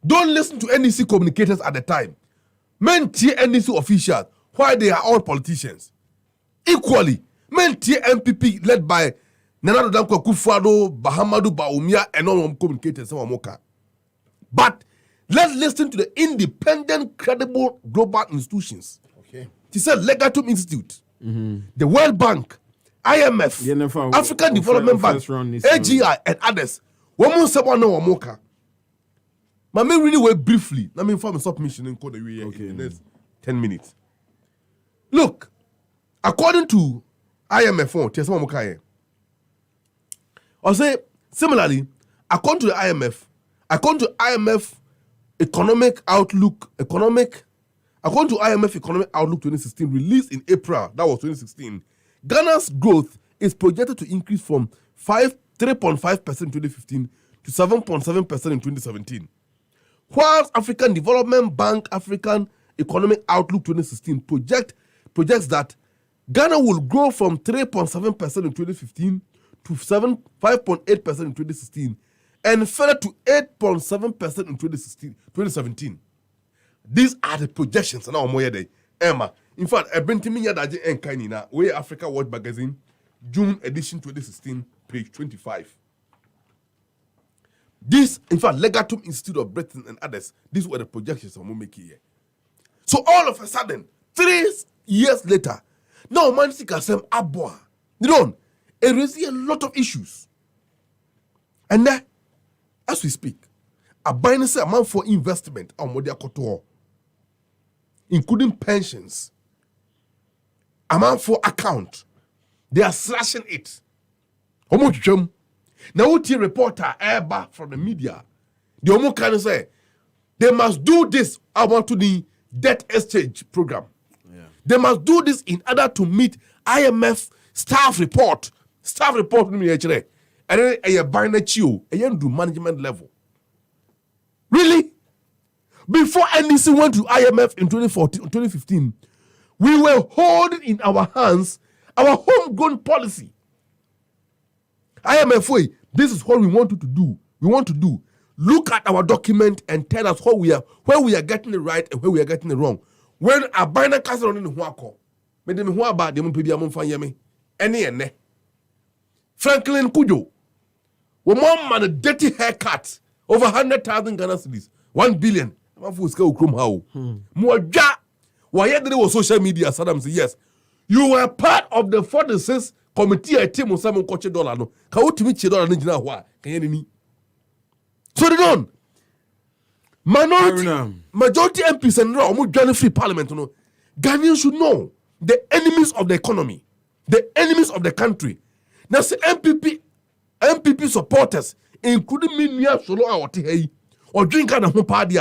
Don't listen to NDC communicators at the time. Men tie NDC officials, why they are all politicians. Equally, men tie NPP led by Nana Danko Kufuado, Bahamadu Baumia, and all communicators. But let's listen to the independent, credible global institutions. Okay. He said Legatum Institute, the World Bank, IMF, African Development Bank, AGI, and others. One more someone know Wamoka. But me really wait briefly. Let me inform a submission and call the way in the next 10 minutes. Look, according to IMF, I say similarly, according to the IMF Economic Outlook 2016 released in April, that was 2016, Ghana's growth is projected to increase from 3.5% in 2015 to 7.7% in 2017. Whilst African Development Bank African Economic Outlook 2016 projects that Ghana will grow from 3.7% in 2015 to 5.8% in 2016 and further to 8.7% in 2017. These are the projections. Now, Emma. In fact, I bring to me that Enkainina, Way Africa Watch Magazine, June edition 2016, page 25. This, in fact, Legatum Institute of Britain and others, these were the projections of Momeki here. So all of a sudden, 3 years later, now Mansika Sem Abwa, it raises a lot of issues. And then, as we speak, a binary amount for investment on Modia Kotor, including pensions, amount for account, they are slashing it. How much? Now, what reporter back from the media, the Omo can say they must do this about to the debt exchange program. Yeah. They must do this in order to meet IMF staff report. Staff report and then a binary chill, a do management level. Really? Before NDC went to IMF in 2015, we were holding in our hands our homegrown policy. IMF way, this is what we want you to do. We want to do. Look at our document and tell us where we are getting it right and where we are getting it wrong. When a binary castle on the Huako, made them who about them Pibiamon any Franklin Kujo, when mom man a dirty haircut, over 100,000 Ghana cedis, 1 billion. More ja. Why there was social media? Saddam said yes. You were part of the 46 committee. A team of $7 dollar. No, can you meet $1 dollar? Why? Can you me? So they don't. Majority MPs and raw joining free parliament. No, Ghanaians should know the enemies of the economy, the enemies of the country. Now, say MPP supporters, including me, or drink out of home party,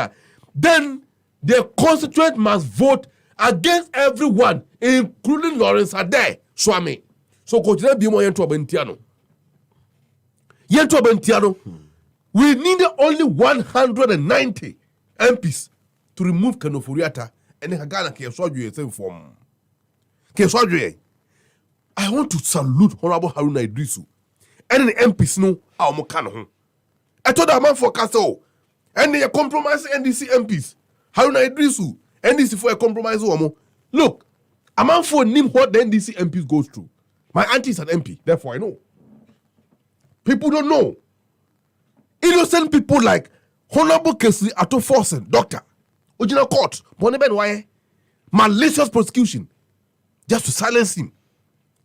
then the constituent must vote against everyone, including Lawrence Ade Swami. So, we need only 190 MPs to remove Kanofuriata and then Ghana can the same form. I want to salute Honorable Haruna Idrisu and the MPs know how Mokano. I told that man for Castle. And they are compromising NDC MPs. Haruna Idrisu, NDC for a compromise. Look, a man for name what the NDC MPs goes through. My auntie is an MP, therefore I know. People don't know. Innocent people like Honorable Kesli Ato Forsen, doctor, original court, Boneben Waye, malicious prosecution, just to silence him.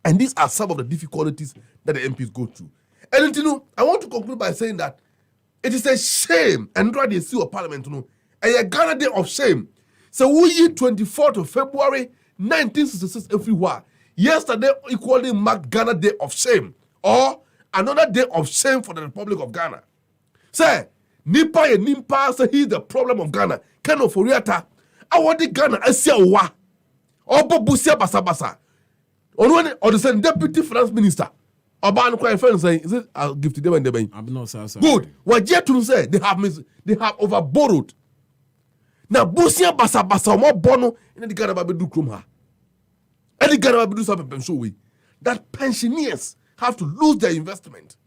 And these are some of the difficulties that the MPs go through. And you know, I want to conclude by saying that it is a shame and rather see a parliament, you know, a Ghana Day of shame. So we 24th of February 1966 everywhere. Yesterday equally marked Ghana Day of shame or another day of shame for the Republic of Ghana. Say, Nipa and Nimpa say he's the problem of Ghana. Kind of Oriata. I want the Ghana Asia wa. Obo Busia Basabasa. Or the same deputy finance minister. Oban quite friend saying, is it I'll give to them and the I'm not so good. What yet to say they have over borrowed. Now Busia Basabasa more bono in the Ghana Baby do Krumha. And the Ghana Baby do something so way. That pensioners have to lose their investment.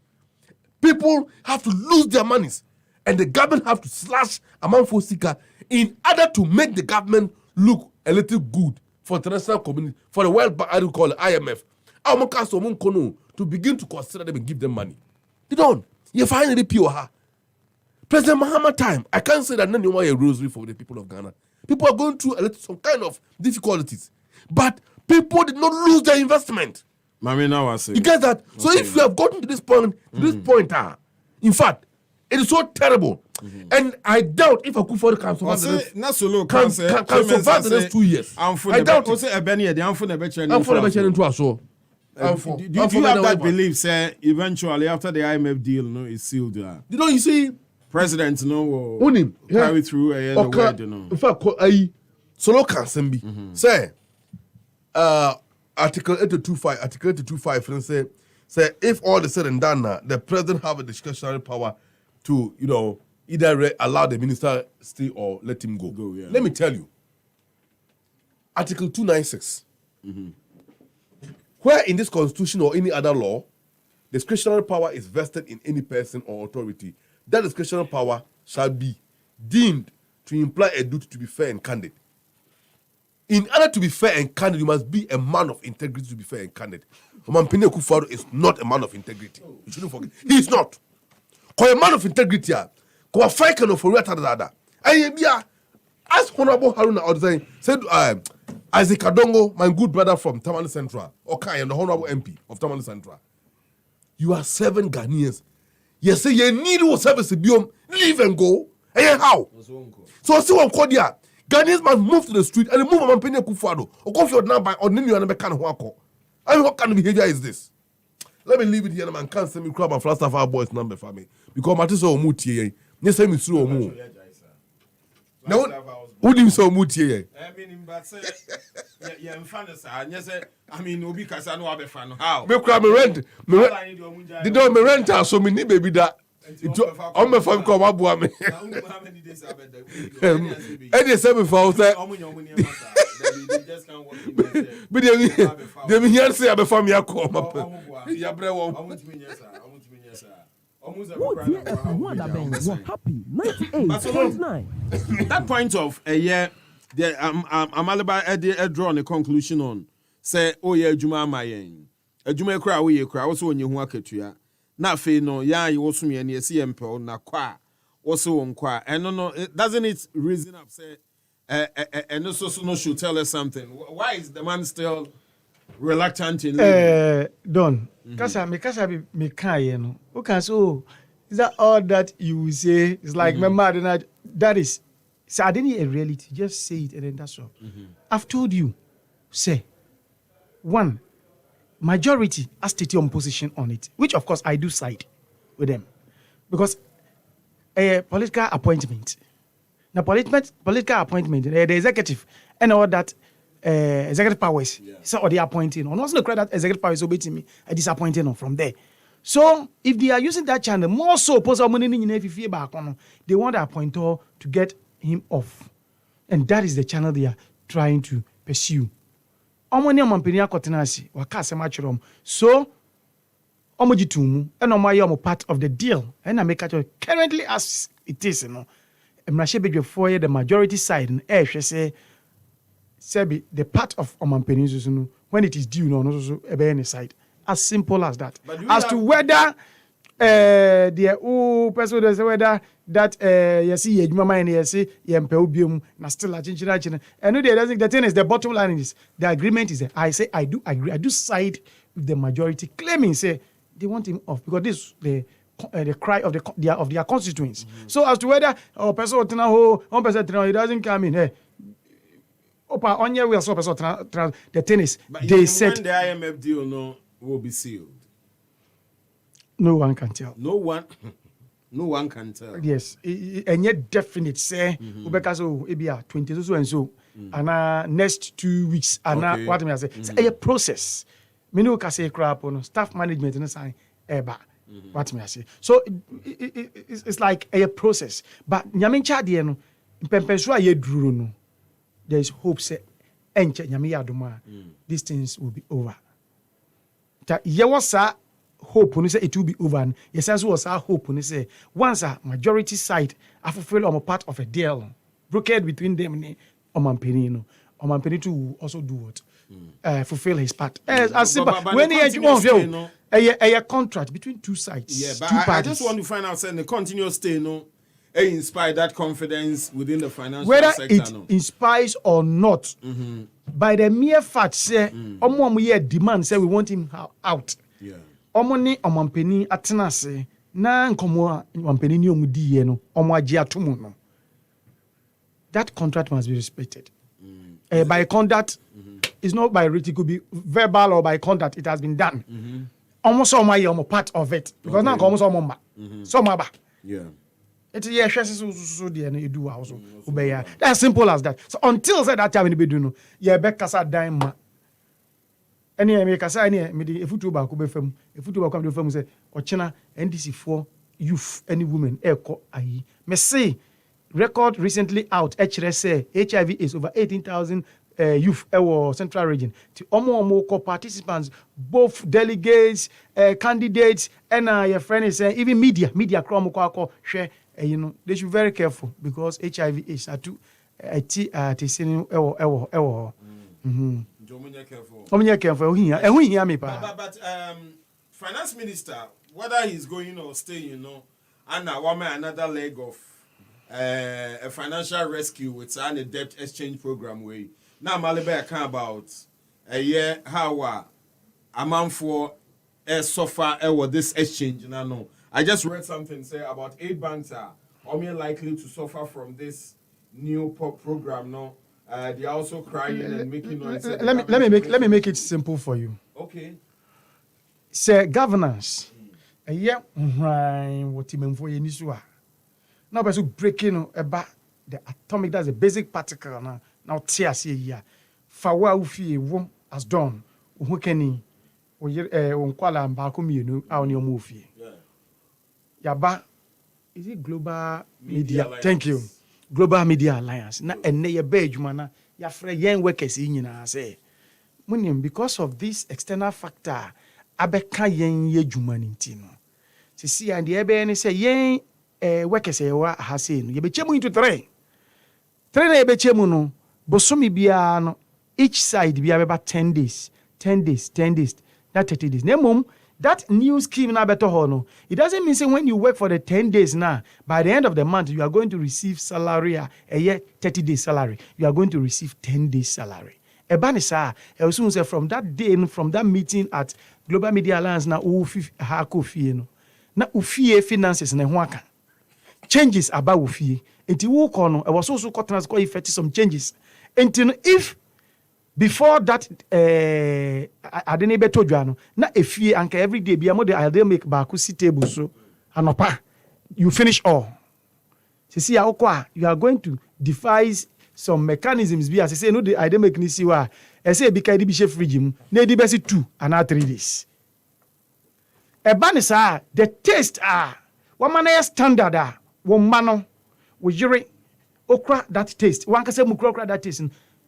People have to lose their monies. And the government have to slash amount for seeker in order to make the government look a little good for international community, for the World Bank, I will call it IMF. To begin to consider them and give them money. They don't. You find it pure. President Mahama time, I can't say that none of a rosary for the people of Ghana. People are going through some kind of difficulties. But people did not lose their investment. Mami, now I say. You get that? So if you have gotten to this point, in fact, it is so terrible. And I doubt if Akufo can survive the next 2 years. I doubt it. Do you have that belief, say, eventually after the IMF deal, no, it's sealed? You know, you see, president, no, carry through the word, you know. In fact, Solo Kansembi say, Article 825, say, if all is said and done now, the president have a discretionary power to, you know, either allow the minister stay or let him go. Let me tell you, Article 296. Where in this constitution or any other law, discretionary power is vested in any person or authority, that discretionary power shall be deemed to imply a duty to be fair and candid. In order to be fair and candid, you must be a man of integrity to be fair and candid. Omampene Akufo-Addo is not a man of integrity. You shouldn't forget. He is not. Because a man of integrity, because fight can offer that. And as Honorable Haruna Amaliba said, Isaac Adongo, my good brother from Tamale Central, okay, and the Honorable MP of Tamale Central, you are 7 Ghanaians. You say you need to service biome, leave and go. And how? So I see one call there. Ghanaians must move to the street and move on Omampene Akufo-Addo. Or go for your number or name you and can wako. I mean, what kind of behavior is this? Let me leave it here, man. Can't send me crab and flash of our boys' number for me. Because Matiso Omuti, yes, send me through Omu. Now, who do you say Omuti? I mean, but say, you're in fantasy. I mean, Obi Kasano Abefano. How? Me crab me rent. They don't me rent us, so me need baby that. I'm a fan called Abu Ame. And they say me for say. But they me here say Abe family call my. Ya bre wo. Happy 98.9. That point of a year, Amaliba draw a conclusion on. Say, oh yeah, Juma Mayen. A Juma cry, we cry also on your Wakatua. Na fe no, ya you also me and ye see empel na kwa also on kwa. And no, doesn't it reason up say and also no should tell us something. Why is the man still reluctant in leaving? Don, kasa me kai no. Okay, so is that all that you will say? It's like my mother that is so I didn't a reality. Just say it and then that's all. I've told you, say one. Majority has stated on position on it, which of course I do side with them, because a political appointment, now political appointment, the executive and all that executive powers, so or they appointing, or also the credit that executive powers obeying me, a disappointing from there. So if they are using that channel, more so, they want the appointer to get him off, and that is the channel they are trying to pursue. Omoni Omampene Akotenasi waka asema so omojitumu and omaye part of the deal and I make it currently as it is you know emrashe for the majority side and say the part of Omampene when it is due no so any side as simple as that as to whether the person does whether that you see your mama and you see your obium na still a chinchina and the thing is the bottom line is the agreement is there. I say I do agree, I do side with the majority claiming say they want him off because this is the cry of their constituents. So as to whether person one person he doesn't come in, hey, Opa onye will so person the tennis they said when the IMF deal will be sealed. No one can tell. No one can tell. Yes, and yet definite say because ebia 20 so and so and next 2 weeks and what me say a process. Me no can say crap on staff management and sign eba. What me say. So it's like a process. But nyame ncha de no mpempenso a ye duru no. There is hope say enche nyame yadoma these things will be over. Ta ye was hope when say it will be over. And yes, as was our hope when say once a majority side are fulfilled on a part of a deal brokered between them and Omampeni. Omampeni to also do what? Fulfill his part. As simple when he a contract between two sides. Yeah, but two I just want to find out saying the continuous stay inspire that confidence within the financial whether sector. It inspires or not, by the mere fact say demand say we want him out. Yeah. Omoni omampeni atenase na nkomo omampeni ni omudi ye no omo agi atomo no. That contract must be respected. By conduct, it's not by written, it could be verbal or by conduct. It has been done. Almost all my part of it because now almost all my Yeah. It's so you do also. That's simple as that. So until that time we do no, yeah, back kasa dime. Any me kasa any me the futu ba ko be fam. Futu ba ko be fam say ochina NDC for youth any women eko ayi. Me say record recently out say HIV is over 18,000 youth central region to omo participants both delegates candidates and your friend is saying even media krom ko share they should be very careful because HIV is atu tisini careful but finance minister whether he's going or staying and another leg of a financial rescue with a debt exchange program way. Now Amaliba can about a year how a month for a suffer this exchange. No. I just read something say about 8 banks are more likely to suffer from this new program. No, they are also crying and making noise. Let me make it simple for you. Okay. Say governance. A year what you mean for you nisua. Now by so breaking about the atomic, that's a basic particle now tear see here. Fawa ufi wom as done. Uhukeni unkwala mbako mienu au ni omufi. Yaba is it Global Media Alliance. Thank you. Global Media Alliance. Na ene ye bedjuma na ya fre yen workers nyina say. Munim because of this external factor abeka yen ye djuma ntino. Sisi and the ebe ni say yen workers wa ha say no ye be chemu into 3 na ye be chemu no bosomi bia no each side bia be 10 days that 30 days nemom that new scheme na better no it doesn't mean say when you work for the 10 days now by the end of the month you are going to receive salary a year 30 days salary you are going to receive 10 days salary ebanisa also say from that day from that meeting at Global Media Alliance na ha ko fie no na ufie finances na ho aka changes about ufie enti wo ko no e was also cotton go effect some changes enti if before that adene beto dwa no na efie anka every day bia mo dey I dey make baako si table so anopa you finish all see how you are going to devise some mechanisms bia say no dey I dey make ni si wa e say bi ka di bi she fridge mu na di be si 2 and 3 days eba ni sa the taste one man standard one man wo yire okra that taste one ka say mu okra that taste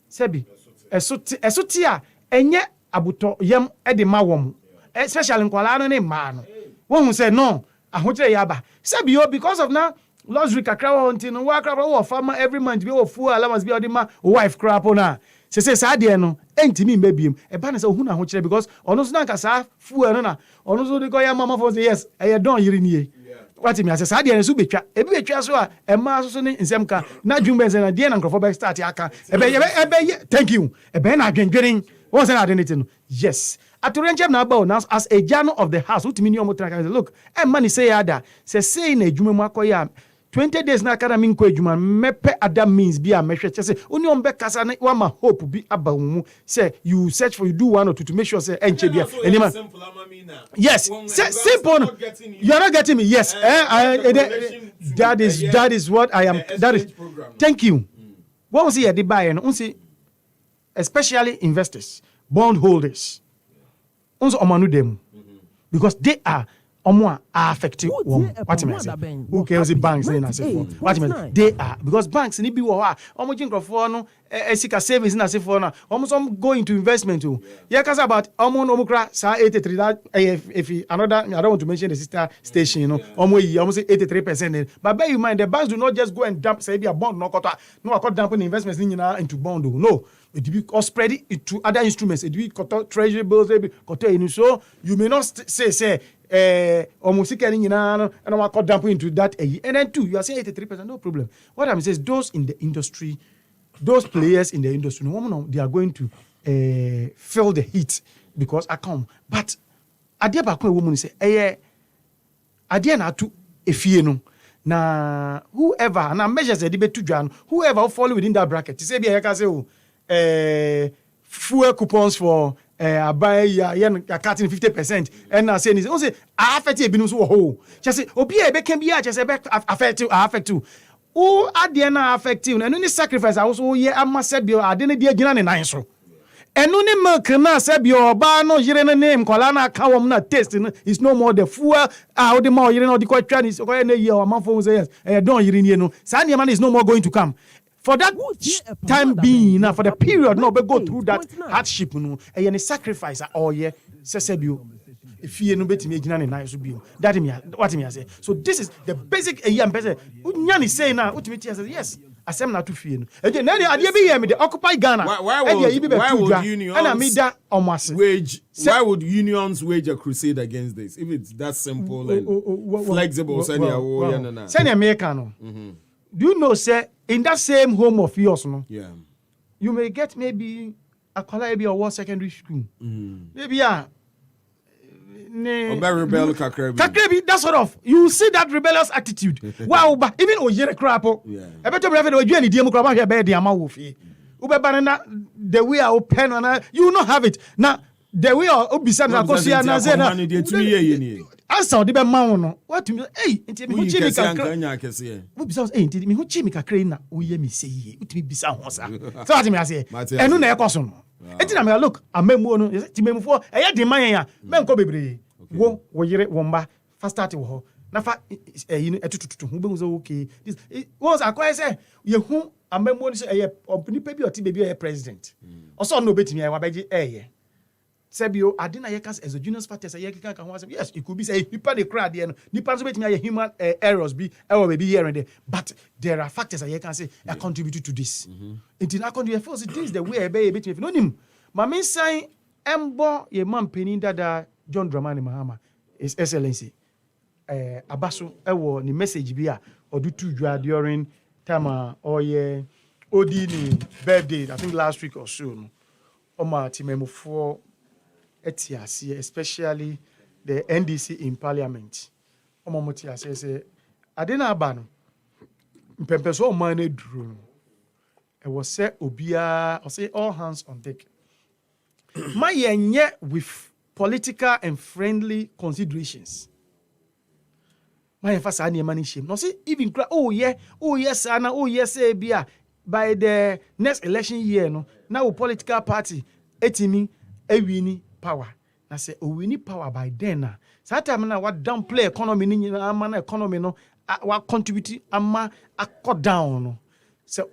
sebi esoti a enye abuto yam e de ma wom especially nkwala no ne ma no won say no ahokyere yaba sebi yo because of now luxury kakra won no wa kakra wo farmer every month be wo fuel allowance be odi ma wife crap na say sa de no entimi mbebiem e ba na say ohun ahokyere because ono so na nka sa fuel no na ono so de go ya mama for say yes e don yiri nie what me say sa de no so betwa e bi betwa so a e ma so ne nsem ka na dwumbe nse na de na nkrofo be start aka e be thank you e be na adwendweren won say na de no yes atorenche na about now as a journal of the house what mean you look and money say ada say na adwuma mu akoya 20 days na kada min ko adwuma mepe other means bi a mehwe che say oni on be kasa na wa ma hope bi aba mu say you search for you do one or two to make sure say enche bia anima yes simple you are not getting me yes that is what I am that is thank you what was here the buy no say especially investors bondholders also omanu dem because they are are affected what mean say who cares banks in as for what mean they are because banks ni bi wo ha omo jinkrofo no esika savings na se for na omo some go into investment o yeah cause about omo no kra sa 83 that if another I don't want to mention the sister station you know omo say 83% but bear in mind the banks do not just go and dump say be a bond no kwata no akọ dump the investments ni into bond no it be or spread it to other instruments it be treasury bills so you may not say almost and I cut down into that and then two you are saying 83% no problem what I'm saying is those in the industry those players in the industry no they are going to feel the heat because I come but adia ba ko woman say adia na to efie no na whoever na measures dey be to dwan whoever fall within that bracket say be I can say fuel coupons for I buy cutting 50% and I say affect you so ho just say obi e be can be just affect you who at the end affect you and any sacrifice I also here am say be ade na dia gina ne nan so enu ne milk na say be oba no yire na name kola na ka wom na taste is no more the fuel how the more yire no the kwatwa ni so ko na year man for say yes don yire ni no say man is no more going to come for that time being now for the period no be go through that hardship no any sacrifice all year sesebio if you no betimi agina ne na so bio that me what me say so this is the basic am person unya ni say na utimi say yes asem na to fie no e na ade be hear me the occupy Ghana why would unions wage a crusade against this if it's that simple and flexible send America no do you know say in that same home of yours no you may get maybe a college or secondary school maybe rebel kakrebi that sort of you see that rebellious attitude wow but even oyere crap e beto brave no adua ni die mu crap ahwe be de ama wo fie ubeba na the way I open and you not have it now the way obisa na kosia na say na answer the be ma no what me enti me hu chimi kakra obisa enti me hu chimi kakra na oye me say ye utimi bisa ho sa so what me say enu na ekoso no enti na me look amemu no ti memufo eye de man ya me nko bebre wo yire wo mba fa start wo ho na fa etututu hu be so okay this was akwai say ye hu amemu no say eye nipa bi oti be president oso no betimi wa beji Sebio, Adina Yekas as a junior factors, yes, it could be say people they cry there, nipa so betimi human errors be maybe here and there, but there are factors that you can say that contributed to this. It did not contribute first. This is the way I be betimi no nim. Ma me say embo ye man penin dada John Dramani Mahama, His Excellency. Abaso ewo ni message bi a odu tu dwa during time or ye odi ni birthday I think last week or so no. Oma timemufo etiasi especially the NDC in parliament omomoti say adena aba no mpempeso o man eduru e was say obia or say all hands on deck my yenye with political and friendly considerations my emphasis ani mani shame no say even oh yes ana oh yes bia by the next election year no now political party etimi ewini power na say owini power by then na that time na what downplay economy ni ama na economy no what contribute ama akọ down no say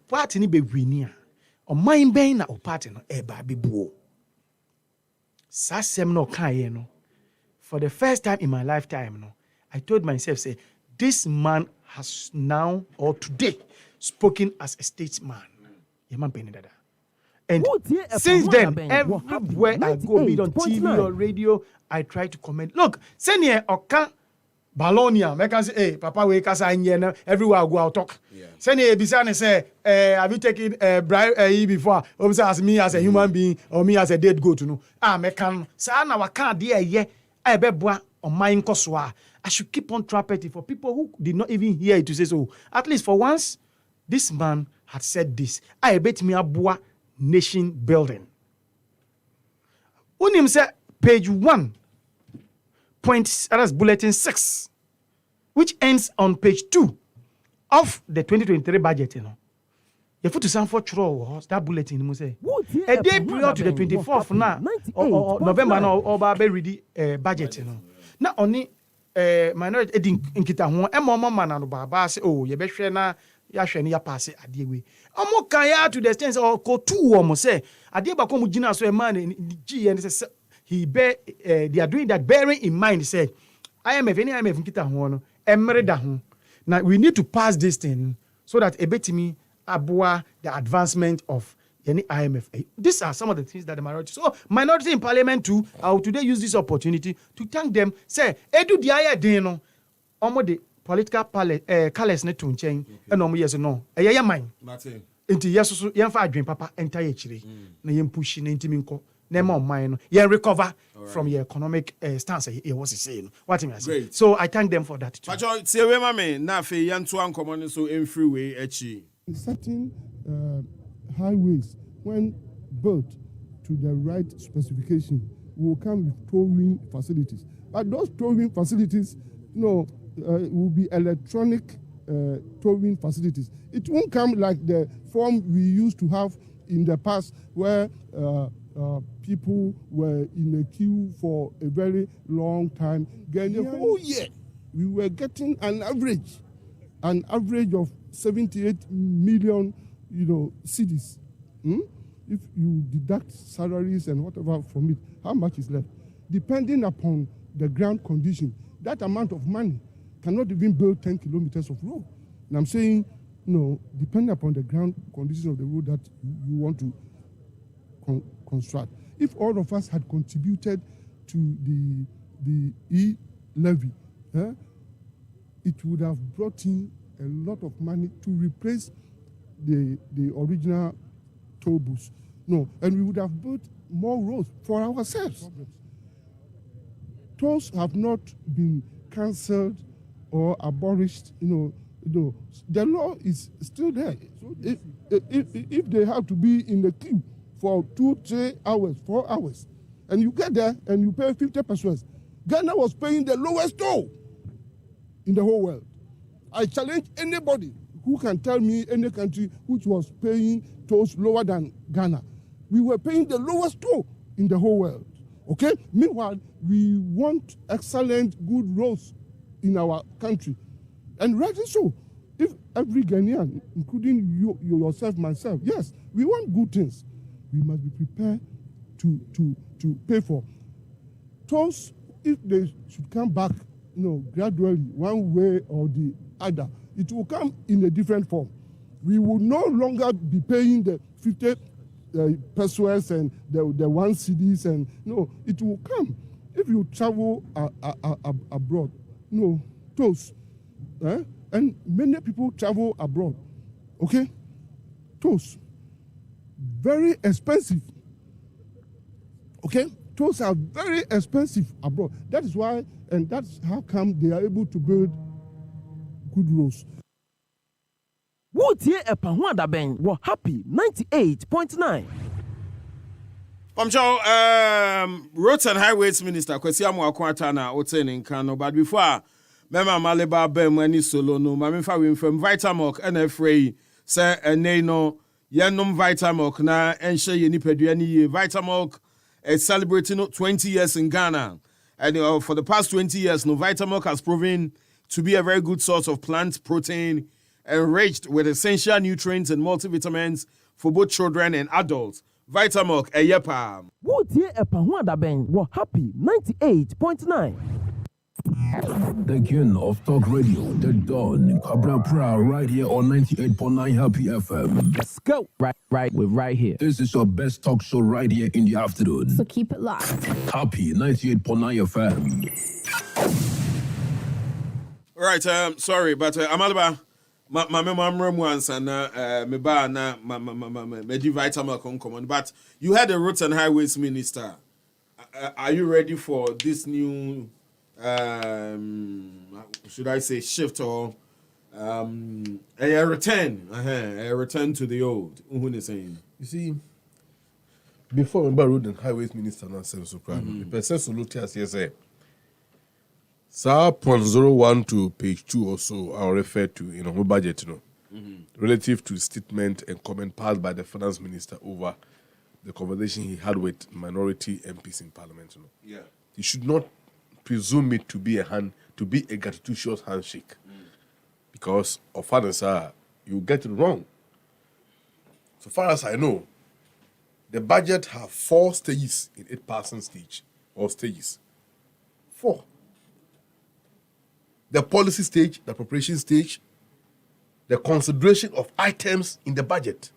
party ni be wini a o mind ben na o party no e ba bebuo sasem no kan ye no for the first time in my lifetime no I told myself say this man has now or today spoken as a statesman ye man ben dada. And since then, everywhere I go, be it on TV or radio, I try to comment. Look, send here Oka Balonia, make us say, hey, Papa, we can say, everywhere I go, I'll talk. Send a Bisani say, have you taken a bribe before? Obviously, as me as a human being or me as a dead goat, you know. Mekan, Sana, I can't dear, yeah, I bet on my Koswa. I should keep on trumpeting for people who did not even hear it to say so. At least for once, this man had said this. I bet me a boa nation building. Unim say page 1. That's bulletin 6, which ends on page 2 of the 2023 budget. You know, you put to some for true that bulletin. You say a day prior to the 24th now or November now or Babe ready budget. You know, not only minority in kita ho e mo man no baba say oh ye be hwe na ya hwe ne ya pass ade we omo kan ya to the extent or ko two omo say ade ba ko mu gina so e man gi and say they are doing that bearing in mind say IMF any IMF kita ho no emre da ho now we need to pass this thing so that ebetimi aboa the advancement of any IMF. These are some of the things that the minority in parliament too. I will today use this opportunity to thank them. Say, edu diaya deno, omo the political colors ne to change. And omo yes no. Eya mine. Inti yes so yen fa adwen papa entire chire. Na yen push na inti minko. Na ma mine no. Yen recover from your economic stance. He was saying. What him say. So I thank them for that too. Pacho, say we mame na fe yen to ankomo so in freeway echi. Certain highways, when built to the right specification, will come with towing facilities. But those towing facilities, will be electronic towing facilities. It won't come like the form we used to have in the past, where people were in a queue for a very long time. The whole year, we were getting an average of 78 million, cedis. If you deduct salaries and whatever from it, how much is left? Depending upon the ground condition, that amount of money cannot even build 10 kilometers of road. And I'm saying, depending upon the ground condition of the road that you want to construct. If all of us had contributed to the e-levy, it would have brought in a lot of money to replace the original toll booths. And we would have built more roads for ourselves. Tolls have not been cancelled or abolished. The law is still there. So if they have to be in the queue for 2, 3 hours, 4 hours, and you get there and you pay 50 pesos, Ghana was paying the lowest toll in the whole world. I challenge anybody who can tell me any country which was paying tolls lower than Ghana. We were paying the lowest toll in the whole world. Okay? Meanwhile, we want excellent, good roads in our country. And rightly so. If every Ghanaian, including you yourself, myself, yes, we want good things, we must be prepared to pay for. Tolls, if they should come back, gradually, one way or the other, it will come in a different form. We will no longer be paying the 50 pesos and the 1 cedis, and it will come. If you travel abroad, tolls, and many people travel abroad, okay? Tolls, very expensive, okay? Tolls are very expensive abroad. That is why, and that's how come they are able to build good roads. Wotie Epahwada Ben were happy 98.9. Roads and Highways Minister Kwesi Amoakwata na oten in Kano, but before Mema Amaliba Ben Mani Solo no Maminfa we from Vitamilk NFRA say no yenom Vitamilk na enshe ye nipadua ni ye. Vitamilk is celebrating 20 years in Ghana, and for the past 20 years Vitamilk has proven to be a very good source of plant protein enriched with essential nutrients and multivitamins for both children and adults. Vitamilk, Eyepa. Wotie Epahwada Ben were happy 98.9. The king of talk radio, the Don Cabra Pra, right here on 98.9 Happy FM. Let's go. We're right here. This is your best talk show right here in the afternoon. So keep it locked. Happy 98.9 FM. Right, sorry, but Amaliba, my memory once and me ba na me divide my common. But you had a roads and highways minister. Are you ready for this new, should I say, shift or a return to the old? Who is saying? You see, before we about road and highways minister nonsense so crime, the person so look as yes, Sir, point 01 to page 2 or so, I'll refer to in our budget, relative to statement and comment passed by the finance minister over the conversation he had with minority MPs in parliament. Yeah. You should not presume it to be a gratuitous handshake, because of fathers you get it wrong. So far as I know, the budget have 4 stages in 8-person stage or stages. 4. The policy stage, the preparation stage, the consideration of items in the budget.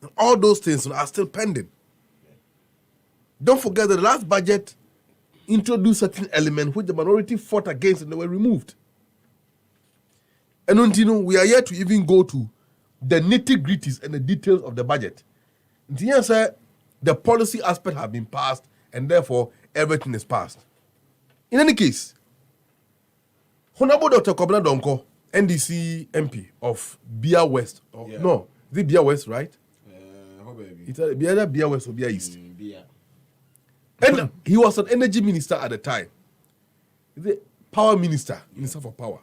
And all those things are still pending. Don't forget that the last budget introduced certain elements which the minority fought against and they were removed. And until we are yet to even go to the nitty-gritties and the details of the budget. Until the policy aspect have been passed and therefore everything is passed. In any case, Honorable Dr. Kobna Donko, NDC MP of Bia West. No, is it Bia West, right? It's either Bia West or Bia East. And he was an energy minister at the time. The power minister for power.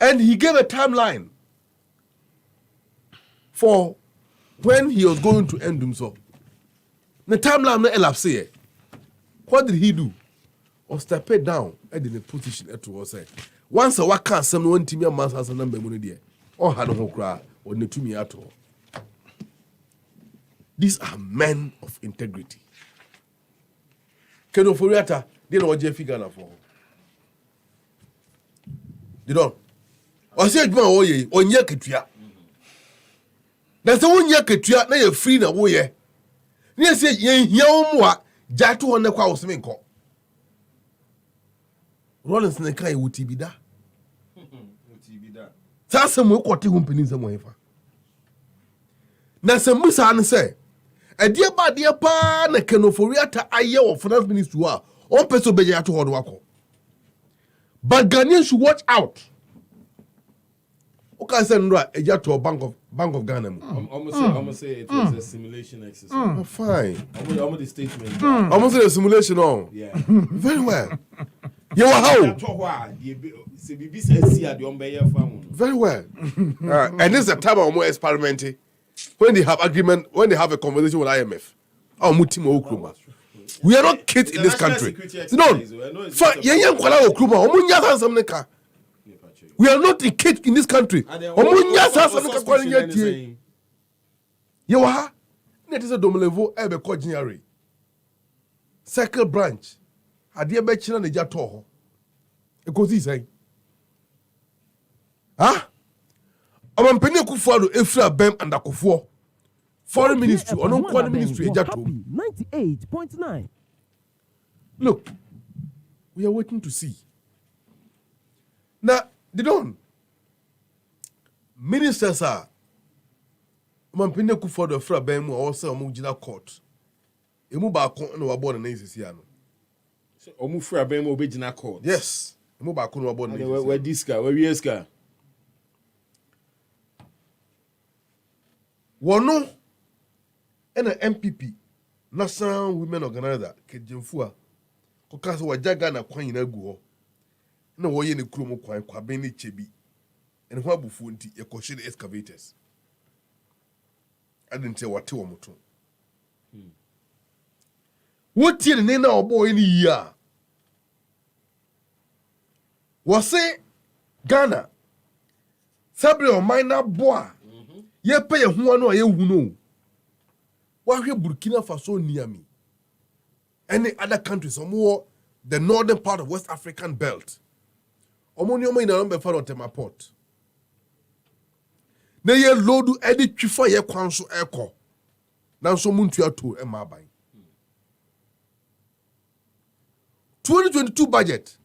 And he gave a timeline for when he was going to end himself. The timeline not elapsed. What did he do? Or step it down and in a position at was say. Once a work can't send 1 team a month as a number money there. Or had no cry or no to me at all. These are men of integrity. Keno Foriata, they know what Jeff Gana for. They don't. Or say, on ye ketua. That's the 1 year ketua, now you're free now, ye. Yes, ye, Yamwa, Jatu on the Kwaus Minko. Rollins and the Kai would be that. That's some more quality companies and whatever. Now, some Musa say, a dear bad dear pan, a canoforiata, a year of finance minister, on peso beja to Hodwako. But Ghanaians should watch out. Okay, send right a jet to a Bank of Ghana. Almost say it was a simulation exercise. Oh, fine. Almost the statement. Almost a simulation on. Yeah. Very well. You are how? Very well. And this is the time of more experimenting. When they have agreement, when they have a conversation with IMF. Oh, Mutima Okruma. We are not kids in this country. No. We are not a kid in this country. You are? It is a domelevo ebe coordinary. Circle branch. Adia bechina ne jato. Ekozi say. Ah? Amampene kufuado efra bem and akufo. Foreign ministry or no foreign ministry jato. 98.9. Look, we are waiting to see. Now, they don't. Ministers are Amampene kufuado efra bem or say omujina court. Emu ba kon na wabo na nsisi ano. Omufra bem obejina court. Yes. Emu ba kon na wabo na nsisi. Where this guy, where we is guy? Wono and an NPP, National Women Organizer, Kejimfua, Kokasa Wajaga na Kwanyina Guo. No way in the Krumo Kwabeni Chebi, and Wabufunti, a caution excavators. I didn't say what 2 or 2. What year Nena or boy in a year? Was say Ghana, Sabre or minor boy. Ye pay a one or ye who know. Why here Burkina Faso near me? Any other countries or more the northern part of West African belt. Omonio in a number for Tema port. Ne ye lodu edit chifa ye kwanso echo. Now so muntu to e mabai. 2022 budget.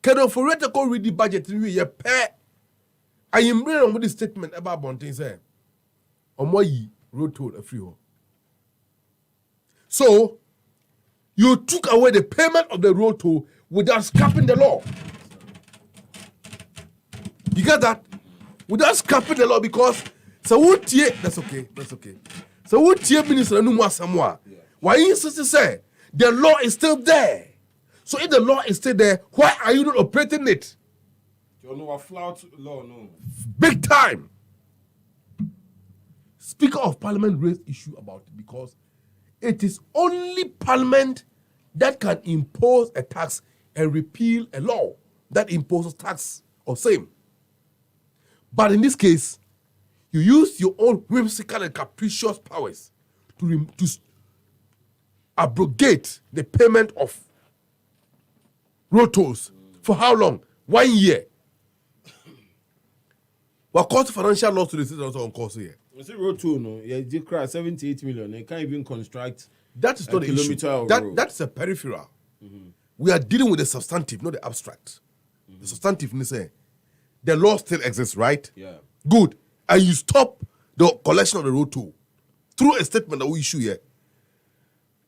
Can for rate go read the budget in we pay. I am reading with this statement about Bontin say. Omoyi road toll a free home. So you took away the payment of the road toll without scrapping the law. You get that? Without scrapping the law, because so what that's okay. So what minister no more somewhere. Why you insist to say the law is still there? So if the law is still there, why are you not operating it? You know a flout law, no. Big time. Speaker of Parliament raised issue about it because it is only Parliament that can impose a tax and repeal a law that imposes tax or same. But in this case, you use your own whimsical and capricious powers to abrogate the payment of road tolls. For how long? 1 year. What caused financial loss to the citizens on course here? You see road toll, no? Yeah, you cry 78 million. They can't even construct. That is not the issue. That's a peripheral. We are dealing with the substantive, not the abstract. The substantive, say, the law still exists, right? Yeah. Good. And you stop the collection of the road toll through a statement that we issue here.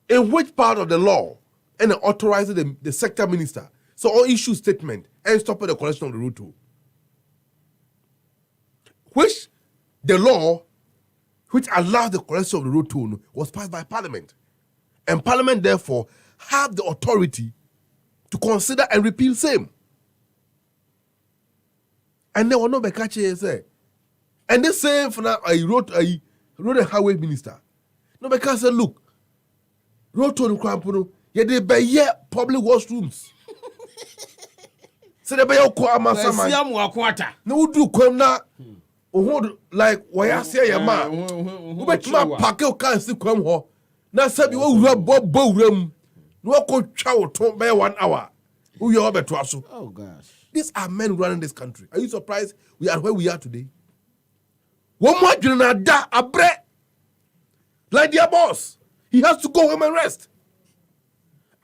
In which part of the law and authorizing the sector minister so all issue statement and stop the collection of the road toll? Which the law which allows the collection of the road toll was passed by Parliament. And Parliament, therefore, have the authority to consider and repeal same. And there were no Bekache say. And the same for now, I wrote a highway minister. No Bekache said, look, road toll Krampuno, they buy public washrooms. So they buy Kwama. No do Kwamna. Like why I say your man, who bet my packet can't see come home. Now, said you will rub Bob room. No could chow to by 1 hour. Who you are to us? Oh, gosh. These are men running this country. Are you surprised we are where we are today? One more general da a bread. Like their boss. He has to go home and rest.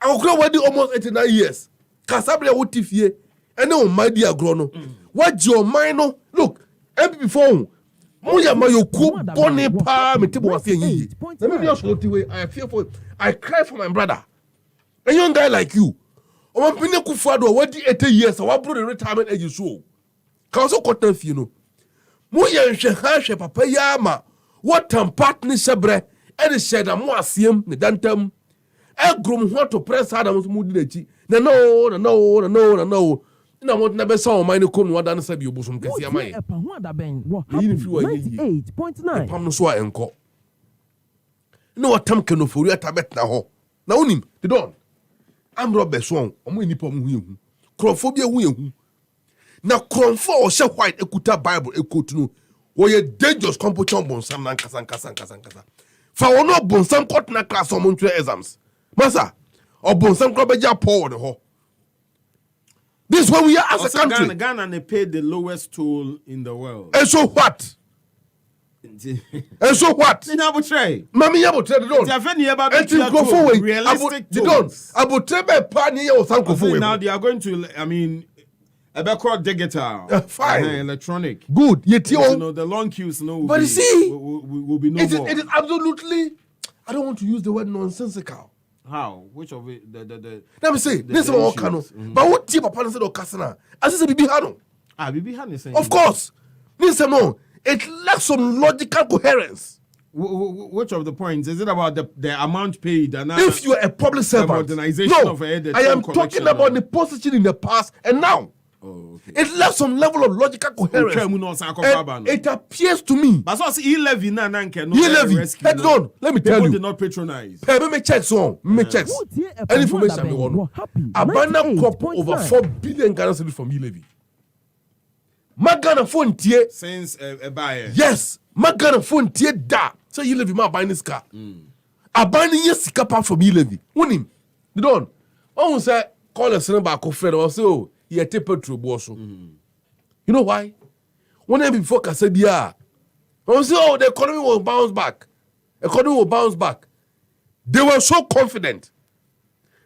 I will grow almost 89 years. Casabria would if ye. And no, my dear Grono. What your mind? Look. NPP phone. Moya mayo ku bone pa me tebo afie yi. Let me just go the I fear for I cry for my brother. A young guy like you. O man pine ku fado what 80 years I bro the retirement age so. Ka so cotton fie no. Moya nhwe ha hwe papa ya ma. What tam partner sebre e de sheda mo asiem ne dantam. E grom ho to press adam so mu di nachi. Na no. Na mo na be sa o mine kom no wadan sa bi obosom kesi amaye. Yi fi wa yi. 98.9. Pam no so a enko. No watam kanofori atabet na ho. Na unim, they don. Am Robert so omo nipa mo hu ehu. Crophobia hu ehu. Na cromfo o she white ekuta Bible ekotu no. Wo ye dangerous competition bonsam na nkasa. Fa wono bonsam court na class o mo ntwe exams. Masa, o bonsam kro beja Paul ne ho. This is where we are as also a country. Ghana, they pay the lowest toll in the world. And so what? And so what? They never try. Mami yabo try they don't. They have any about And to go forward. realistic They don't. Abo try be pan here or some go forward. Now they are going to, I mean, a backward digital. Fine. Electronic. Good. Yet You know, the long queues but you see, will be no more. it is absolutely, I don't want to use the word nonsensical. How? Which of it? The Let me say, this is what I But what tip upon said or Casana? As I said, Bibi Hano. Bibi Han is saying. Of course. This no. It lacks some logical coherence. Which of the points? Is it about the amount paid? And if you are a public servant, modernization of I am talking about the position in the past and now. Oh, okay. It lacks some level of logical coherence. And it appears to me. But so e-levy na can no E-levy. Head on. Let me tell you. People did not patronize. Let me check so. Me checks. Any information we want. Abandon crop over 4 billion Ghana cedis from e-levy. My Ghana phone tie. Since a buyer. Yes. My Ghana phone tie da. So e-levy ma buy this car. Abandon yes sika from e-levy. Unim. They don't. One say call a son back of friend or so. He a taper through bosso. You know why? One day before Kasabia, I say, oh, the economy will bounce back. Economy will bounce back. They were so confident.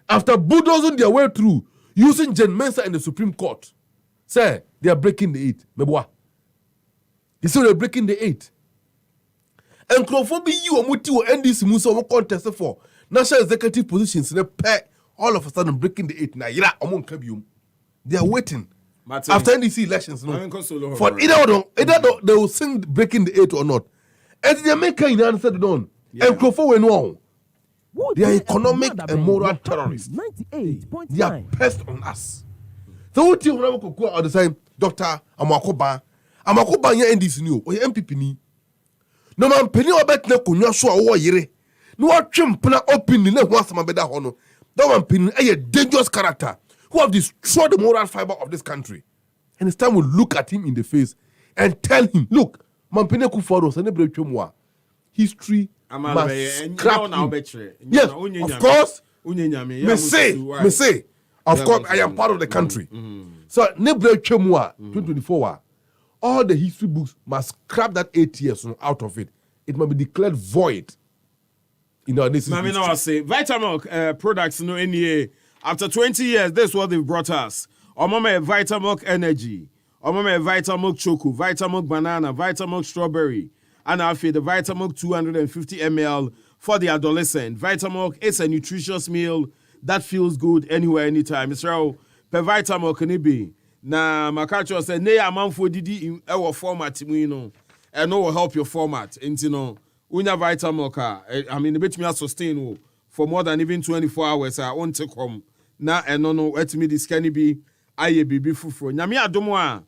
After bulldozing their way through, using Jen Mensa in the Supreme Court. Say, they are breaking the 8. Meboa. They say they're breaking the 8. And Crawford you or Muti or NDC Musa will contest for national executive positions in a pair, all of a sudden breaking the 8. Now, they are waiting. Martin. After NDC elections, for either they will sing breaking the 8 or not. And the American answer don't. And Crawford will know. They are economic and moral terrorists. 98.9. They are pest on us. So what you want to go all the time, Dr. Amakoba ya NDC new or NPP ni. No man penny or bet no kunya so a yere. No chimpna openly no one some beda hono. That one penny a dangerous character who have destroyed the moral fiber of this country. And it's time we look at him in the face and tell him, look, man penny ku for us and the history must scrap him. Yes, of course. Me say. Of course, I am part of the country. So, Nebre Chemua 2024, all the history books must scrap that 8 years out of it. It must be declared void. This is I say Vitamilk products no NEA. After 20 years, this is what they've brought us. Omame Vitamilk Energy, Omame Vitamilk Choco, Vitamilk Banana, Vitamilk Strawberry, and I feed the Vitamilk 250 ml for the adolescent. Vitamilk is a nutritious meal that feels good anywhere, anytime. Mr. Per Vitamilk can it be? Na Makacho said, "Nay, a man for Didi in our format, you know, and no will help your format." And you know, unya Vitamilk, I mean, a bit me sustain for more than even 24 hours. I want to come now and no, let me this can be. I be fufu. Nyami adomwa.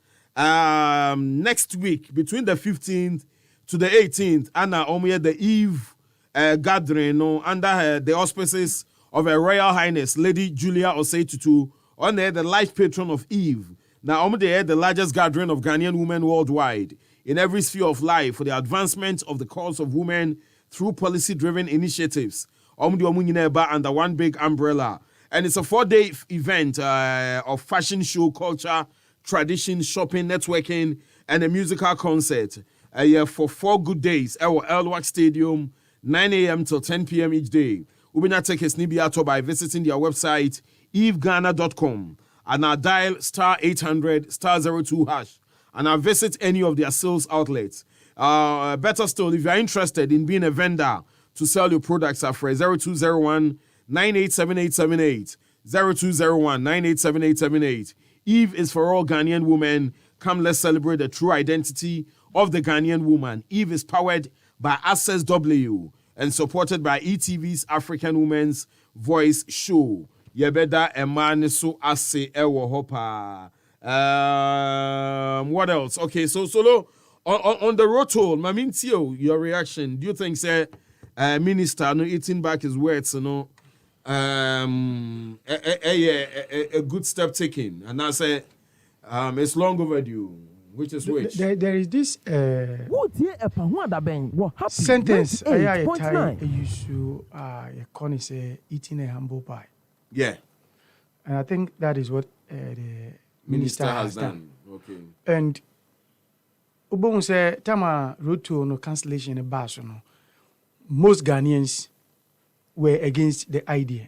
Next week between the 15th to the 18th, Anna Omiye the Eve gathering, no, under the auspices of Her Royal Highness Lady Julia Osei Tutu, on the life patron of Eve. Now, the largest gathering of Ghanaian women worldwide in every sphere of life for the advancement of the cause of women through policy-driven initiatives. Under one big umbrella. And it's a 4-day event of fashion show, culture, tradition, shopping, networking, and a musical concert. For 4 good days at Elwak Stadium, 9 a.m. till 10 p.m. each day. Ubina take his Nibiato by visiting their website, eveghana.com, and now dial *800 *02#, and now visit any of their sales outlets. Better still, if you are interested in being a vendor to sell your products, at 0201 987878, 0201 987878. Eve is for all Ghanaian women. Come, let's celebrate the true identity of the Ghanaian woman. Eve is powered by Access W and supported by ETV's African Women's Voice Show. Yebeda Emaniso Ase Ewo Hopa. What else? Okay, so Solo, on the road toll, Mamintio, your reaction. Do you think, say, Minister, no eating back his words, you know, a good step taken? And I say, it's long overdue. Which is which? There is this sentence I used to call it eating a humble pie. Yeah. And I think that is what the minister has done. Okay. And Ubon say Tama road to no cancellation a bus, no. Most Ghanaians were against the idea.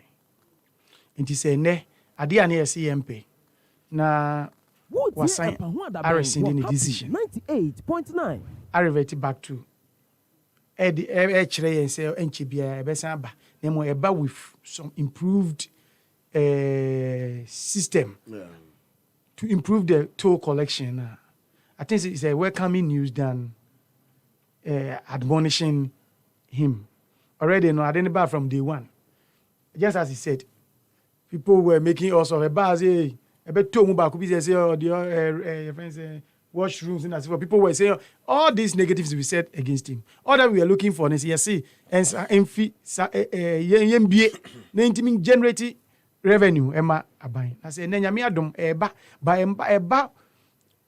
And he said, ne, adia ne CMP. Na was signed rescinding the decision. 98.9. I reverted back to Eddie and say NCBA Besamba. Nemo eba with some improved system to improve the toll collection. I think it's a welcoming news than admonishing him. Already, no, I didn't buy from day one. Just as he said, people were making us of a buzz. A bit too much. Could be say, oh, the friends, washrooms and as well. People were saying all these negatives to be said against him. All that we are looking for is see and generate revenue. Emma Abain. I say, Nanyami Adom eba by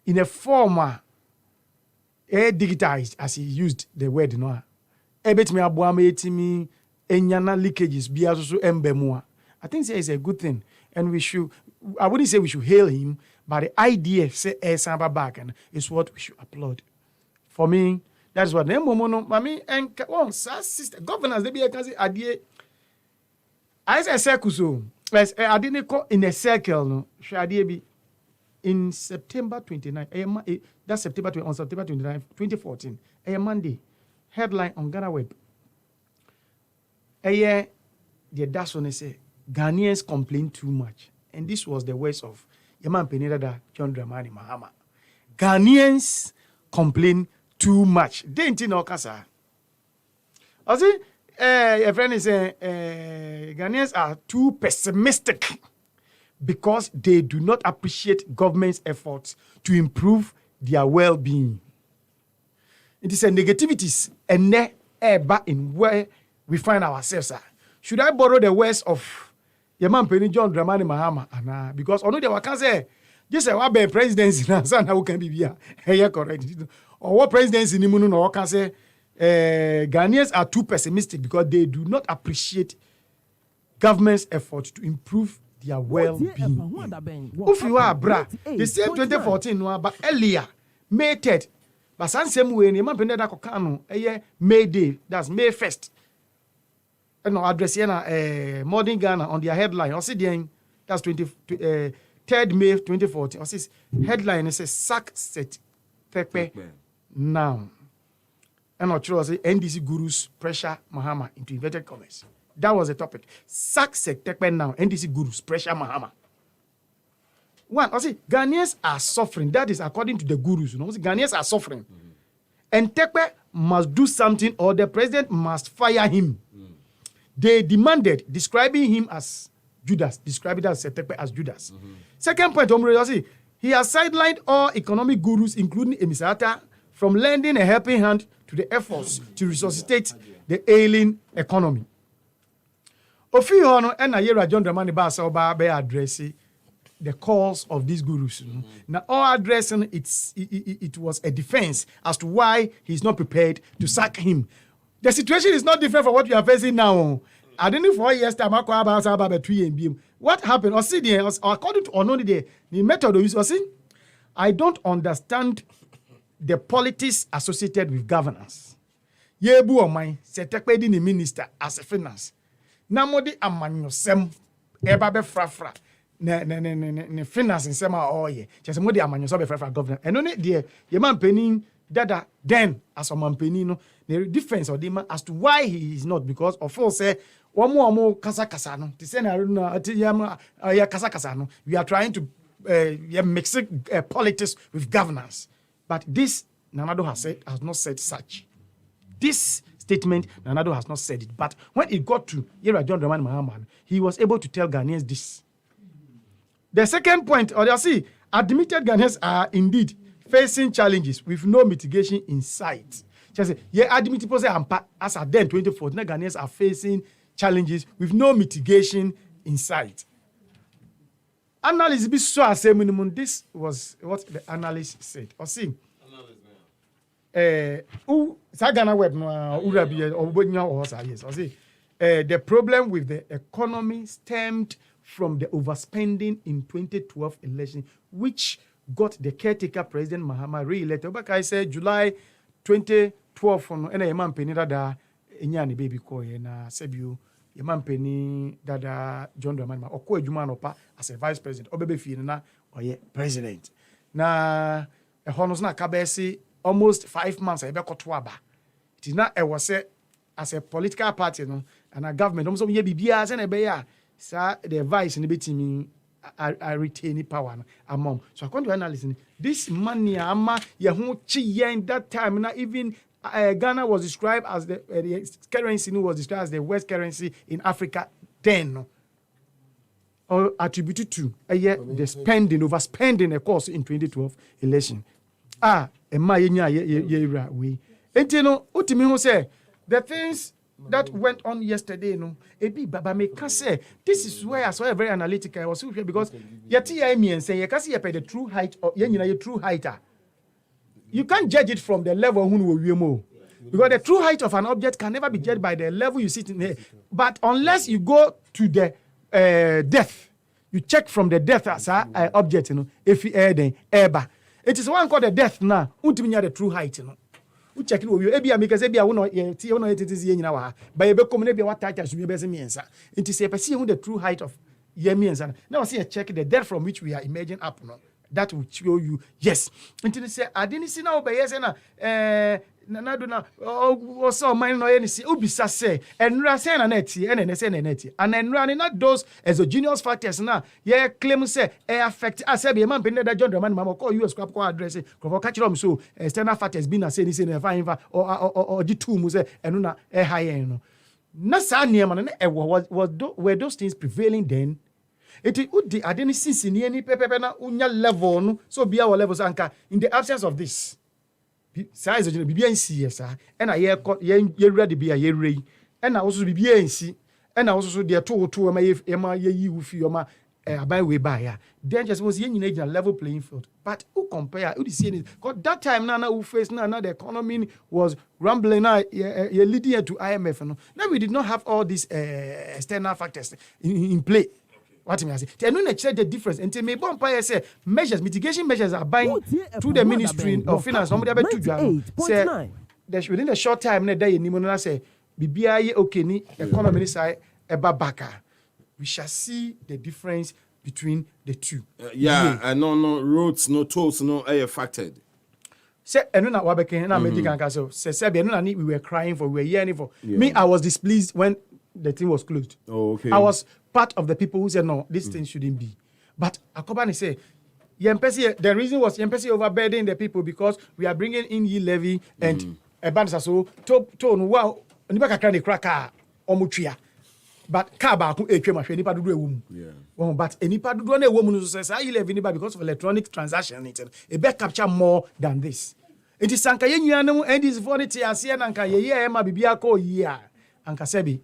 in a form digitized as he used the word no. Ebet me abuame etimi enyana leakages be also embemua. I think it's a good thing, and we should. I wouldn't say we should hail him, but the idea say Samba back and is what we should applaud. For me, that's what them mono mami and sister governors they be can say idea. I say kuso Yes, I didn't call in a circle. No, Shadi in September 29. That's September 20, on September 29, 2014. A Monday, headline on Ghana Web. The that's when they say Ghanaians complain too much, and this was the words of Yaman Peneda John Dramani Mahama. Ghanaians complain too much. Didn't you know, Kasa? I see. A friend is saying Ghanaians are too pessimistic because they do not appreciate government's efforts to improve their well-being. It is a negativities and in where we find ourselves. Should I borrow the words of Yaman Penny John Dramani Mahama? Because although they can say, just a what presidency now, who can be here? Correct. Or what presidency in Imunu or can say Ghanaians are too pessimistic because they do not appreciate government's efforts to improve their well-being. If you are bra, the same 2014 no, but earlier, May 3rd, but some same way, Yaman Penny Dakokano, May Day, that's May 1st. And address Modern Ghana on their headline. I see that's 3rd May 2014. I see headline. It says sack set Tekpe now. And I say NDC gurus pressure Mahama into inverted commas. That was the topic. Sack set Tekpe now. NDC gurus pressure Mahama. One, I see Ghanaians are suffering. That is according to the gurus. You know, Ghanaians are suffering, and Tekpe must do something, or the president must fire him. They demanded, describing him as Judas, describing as Tekpe as Judas. Second point, he has sidelined all economic gurus, including Emisata, from lending a helping hand to the efforts to resuscitate the ailing economy. Ofihono and Ayera John Dramani Basaoba be addressing the calls of these gurus. Now, all addressing it was a defense as to why he's not prepared to sack him. The situation is not different from what we are facing now. I don't know 4 years time. What happened? According to Ononi, the method of use, I don't understand the politics associated with governance. Yebu or mine, Tekpe the minister as a finance. Namodi amanyosem ebabe frafra. Ne finance in sema oye. Just modi amanyoso be frafra governor. And only the Yaman Penny Dada then as a man penny no the difference of them as to why he is not, because of course say one more kasa no to say kasa no we are trying to mix politics with governance, but this Nanado has not said such. This statement Nanado has not said it, but when it got to Yera John Dramani Mahama, he was able to tell Ghanaians this. The second point, or you see, admitted Ghanaians are indeed facing challenges with no mitigation in sight. Just say, yeah, admit people say as at then 2014, Ghanaians are facing challenges with no mitigation in sight. Analysts be so as a minimum. This was what the analyst said. Or see, Sagana Web the problem with the economy stemmed from the overspending in 2012 election, which got the caretaker President Mahama re-elected. But I said July 2012 and a man penny dada enyani baby koy na sebiu a man penny dada John Dramani or ko ejuma opa as a vice president obebe fi na oye president. Na a honos na kabesi almost 5 months ebe koto aba. It is not a was as a political party no and a government almost ye bibia se na ebe ya sa the vice ni betimi I retain power among. So according to analysis, this money ama in that time, not even Ghana was described as the currency was described as the worst currency in Africa then, or attributed to the spending, overspending, of course, in 2012 election. And my we. And you know, ultimately say the things that went on yesterday, no. Ebi baba me can say this is where I saw a very analytical. I was so here because yeti and say you can see the true height of your true heighter. You can't judge it from the level who will more. Because the true height of an object can never be judged by the level you sit in here. But unless you go to the depth, you check from the depth as an object, you know, if you then ever. It is one called the depth now. Ultimately, the true height, you know. We check it with you. Ebia because ebia we no it is nyina wa. Ba ebe come na bia what title should be be mensa. It is a person who the true height of yeah, me and son. Now see a check the depth from which we are emerging up. No, that will show you yes. Until they say I didn't see now, but yes, na do na o so man no any see obisa say enra say na neti ene say na neti and enra na those exogenous factors na ye claim say e affect as be man pin that John Dramani mama call US crap call address ko catch them so external factors be na say ni say na fine or di two mu say eno na e high no na sa niam na e were those things prevailing then it would the adeni since ni any pepe na unya level no so be our levels anka in the absence of this size of bibia nsi yesa e na ye ready bia ye rei e na also bibia nsi e na also de to ma ye yi wu fi ma aban we ba ya then just was ye nyina gina level playing field but who compare who see it because that time na who face na the economy was rumbling na ye leading to IMF no now we did not have all these external factors in play. What me say? They don't check the difference. Until me bon pa say measures, mitigation measures are buying through the Ministry of Finance. Somebody about to say there's within a short time na day ni mo na say bibia ye okay ni economy side eba baka. We shall see the difference between the two. No roads, no tolls, no air affected. Say eno na wa beken na me can so say eno na we were crying for, we were yearning for. Me, I was displeased when the thing was closed. Oh, okay. I was part of the people who said no, this thing shouldn't be. But Akobani say, the reason was Yempesi overburdening the people because we are bringing in levy and bands so tone wow nipa kakra ne kraka omutria. But car ba ku etwa mahwe nipa dodo ewo mu. Yeah. But nipa dodo na ewo mu no so say levy nipa because of electronic transaction it be capture more than this. It is sanka ye nyua no NDC for it ase na nka ye ma bibia ko yi a anka sebi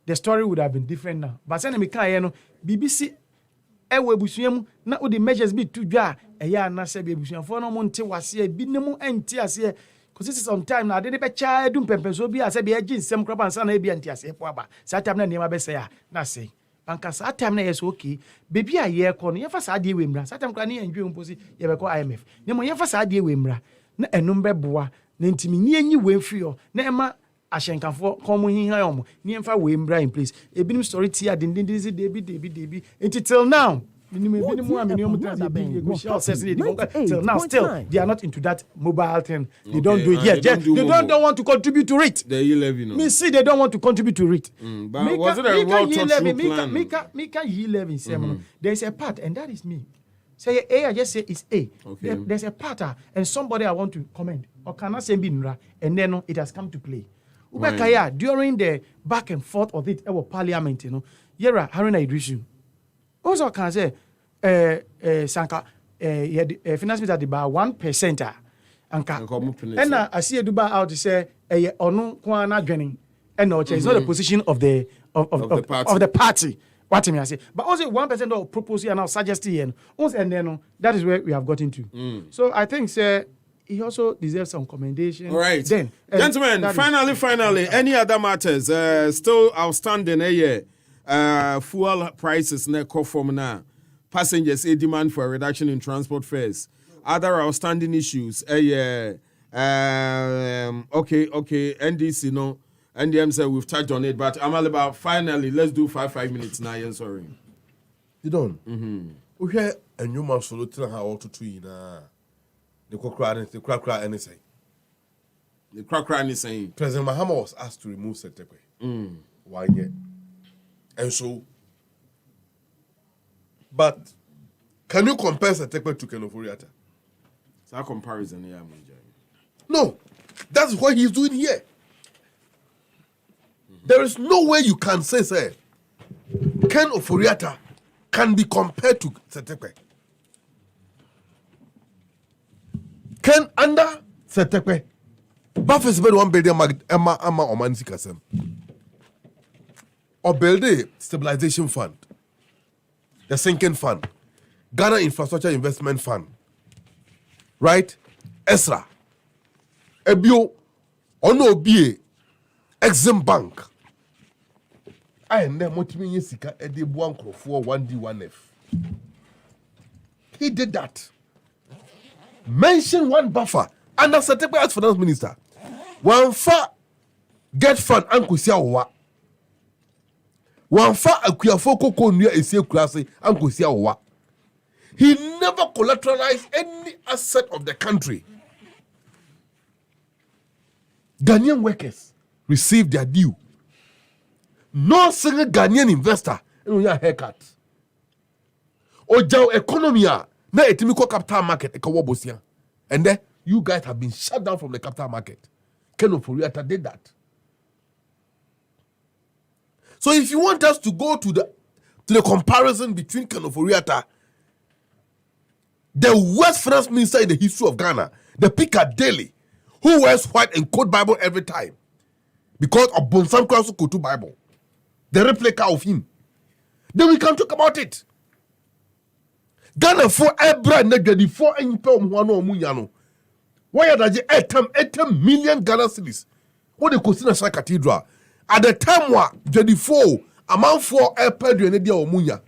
the story would have been different now. But send me can no BBC ewe busuam na o the measures be to dwa eya na se be busuam for no monte wase bi nemu enti ase cause this is on time na de be cha edum pempenso bi ase be agi nsem kroba nsa na e bi enti ase po aba sa time na niam be say ya na say banka sa time na yes okay baby a ye ko no ye fa sa de we mra sa time kra na ye ndwe mposi ye be ko IMF ne mo ye fa sa de we mra na enum be boa na ntimi ni enyi we mfio na ema ashenkafo komo hihan yomo ni emfa we mbra in place ebinim story tia dindindisi debi until now till now still they are not into that mobile thing. They don't do it yet. They don't want to contribute to it. Me see they don't want to contribute to it. But was it a well-thought-through plan? Mika ye there is a part and that is me. Say A, I just say it's A. Okay. There's a part and somebody I want to comment or cannot say binra and then it has come to play. Right. During the back and forth of it, our parliament, Yera Haruna Idrisu. Also, can say, Sanka, finance minister at about 1%. And I see a Dubai out to say, Onu Kwana Jenny, and it's not the position of the party. What I say, but also 1% of proposal and now suggesting, and then that is where we have gotten to. So I think, sir. He also deserves some commendation. All right. Then, gentlemen, finally, any other matters still outstanding fuel prices na from now. Passengers demand for a reduction in transport fares. Other outstanding issues okay, NDC no. NDM said we've touched on it, but Amaliba, finally, let's do 5 minutes now. Yeah, sorry. You don't. We hear a new man solo tell her all to tweet the crack anything. The crack anything. President Mahama was asked to remove Setekwe. Why yet? And so, but can you compare Setekwe to Kenoforiata? It's that comparison, yeah, no, that's what he's doing here. There is no way you can say, Ken Oforiata can be compared to Setekwe. Ken under Setekwe. Buffers bed 1 billion Emma Omansi Kasem. Or build a stabilization fund, the sinking fund, Ghana Infrastructure Investment Fund, right? ESRA, Ebio, Ono BA, Exim Bank. I am there motivating Sika Edi Buankro for 1D1F. He did that. Mention one buffer under Setekwe as finance minister. One fa get fund Uncle Siawa. Wamfa akuafo koko nua esi akurase ankosi awowa. He never collateralized any asset of the country. Ghanaian workers received their due. No single Ghanaian investor in your haircut. Oja economy na etimiko capital market ekawobosia. And then you guys have been shut down from the capital market. Ken Ofori-Atta did that. So if you want us to go to the comparison between Ken Ofori-Atta, the worst finance minister in the history of Ghana, the Piccadilly, who wears white and quote Bible every time because of Bonsam Krasu Kotu Bible, the replica of him, then we can talk about it. Ghana for every negadi for any poem one or munyano. Why are they 8 million Ghana cities? What they consider a cathedral at the time what the 4 amount for a pedro or munya.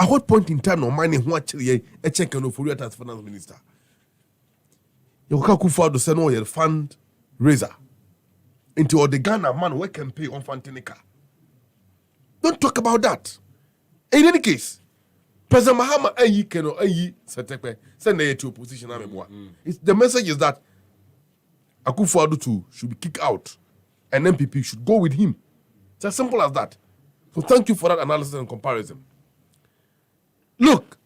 At what point in time no money who actually a check on for as finance minister? You can't afford to send all your fund raiser into all the Ghana man we can pay on Fantinica. Don't talk about that. In any case, President Mahama ayi keno ayi setekpe send the to opposition the message is that Akufo-Addo too should be kicked out and NPP should go with him. It's as simple as that. So thank you for that analysis and comparison. Look,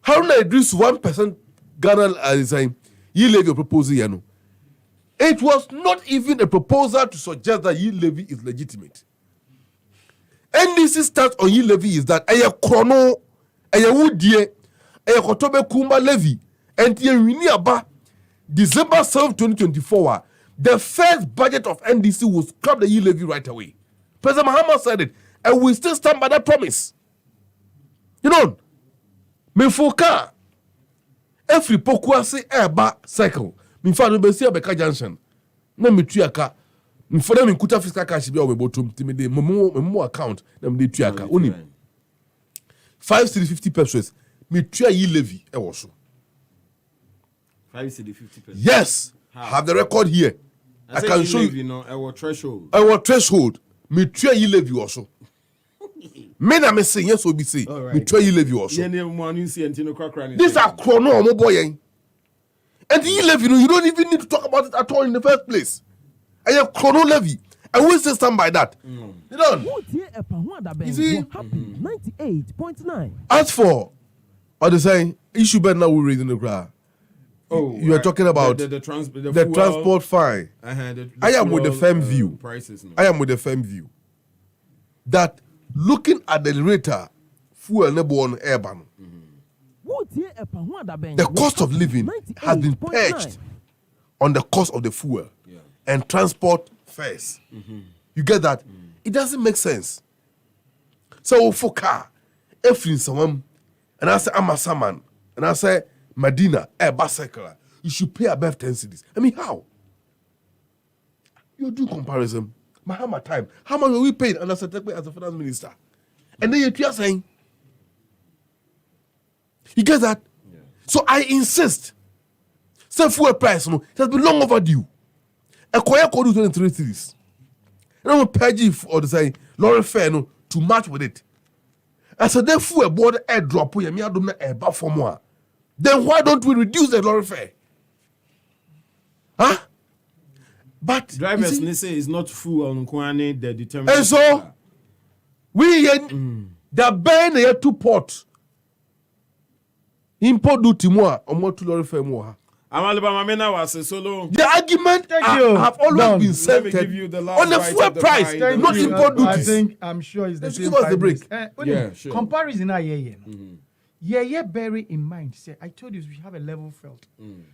Haruna Idris 1% Ghana is saying ye levy proposal you know. It was not even a proposal to suggest that ye levy is legitimate. NDC stance on ye levy is that a chrono, a woodie, a kotobe kumba levy, and ye aba December 7, 2024. The first budget of NDC will scrap the ye levy right away. President Mahama said it, and we still stand by that promise. You know, Mefoka, every pokuase eba cycle. Mifano besi abeka junction. Na mituyaka. Mfona minkuta fiscal cash bi obotum timide memo account na mde tuyaka. Oni 550 pesos. Mituya yi levy e wo so. 550 pesos. Yes. Have the record here. I can show you. No, our threshold. Our threshold. Mituya yi levy wo so. Men are saying yes, we say. We try you levy also. These are chrono or boy. And you levy, you don't even need to talk about it at all in the first place. I have chrono levy. I will say stand by that. You know. You see, 98.9. As for the saying, issue better now we read in the crowd. Oh, you are talking about the fuel, transport fine. I am with the firm view. Prices, no. I am with the firm view that looking at the rate fuel never on airban. The cost of living has been perched on the cost of the fuel and transport fares. You get that? It doesn't make sense. So for car, if in someone and I say I'm a salmon and I say Medina, a bicycle, you should pay above 10 cities. I mean, how? You do comparison. Mahama time. How much are we paid under Asante as a finance minister? And then you're saying, you get that? Yeah. So I insist. Say fuel price, no, it has been long overdue. A Koya could do 23 cities. And I'm pay you or the say lorry fare no to match with it. And so then fuel board airdrop we me adom na eba for more. Then why don't we reduce the lorry fare? Huh? But drivers say it's not full on Kwane the determined. And so we the ban here to port. Import duty more or more to lorry fare more. Amaliba Mamena was solo. The argument have always been centered on the fuel price, not import duties. I'm sure it's the Let's same. give us the break. Yeah, sure. Comparison yeah, bear it in mind. Say, I told you we have a level field.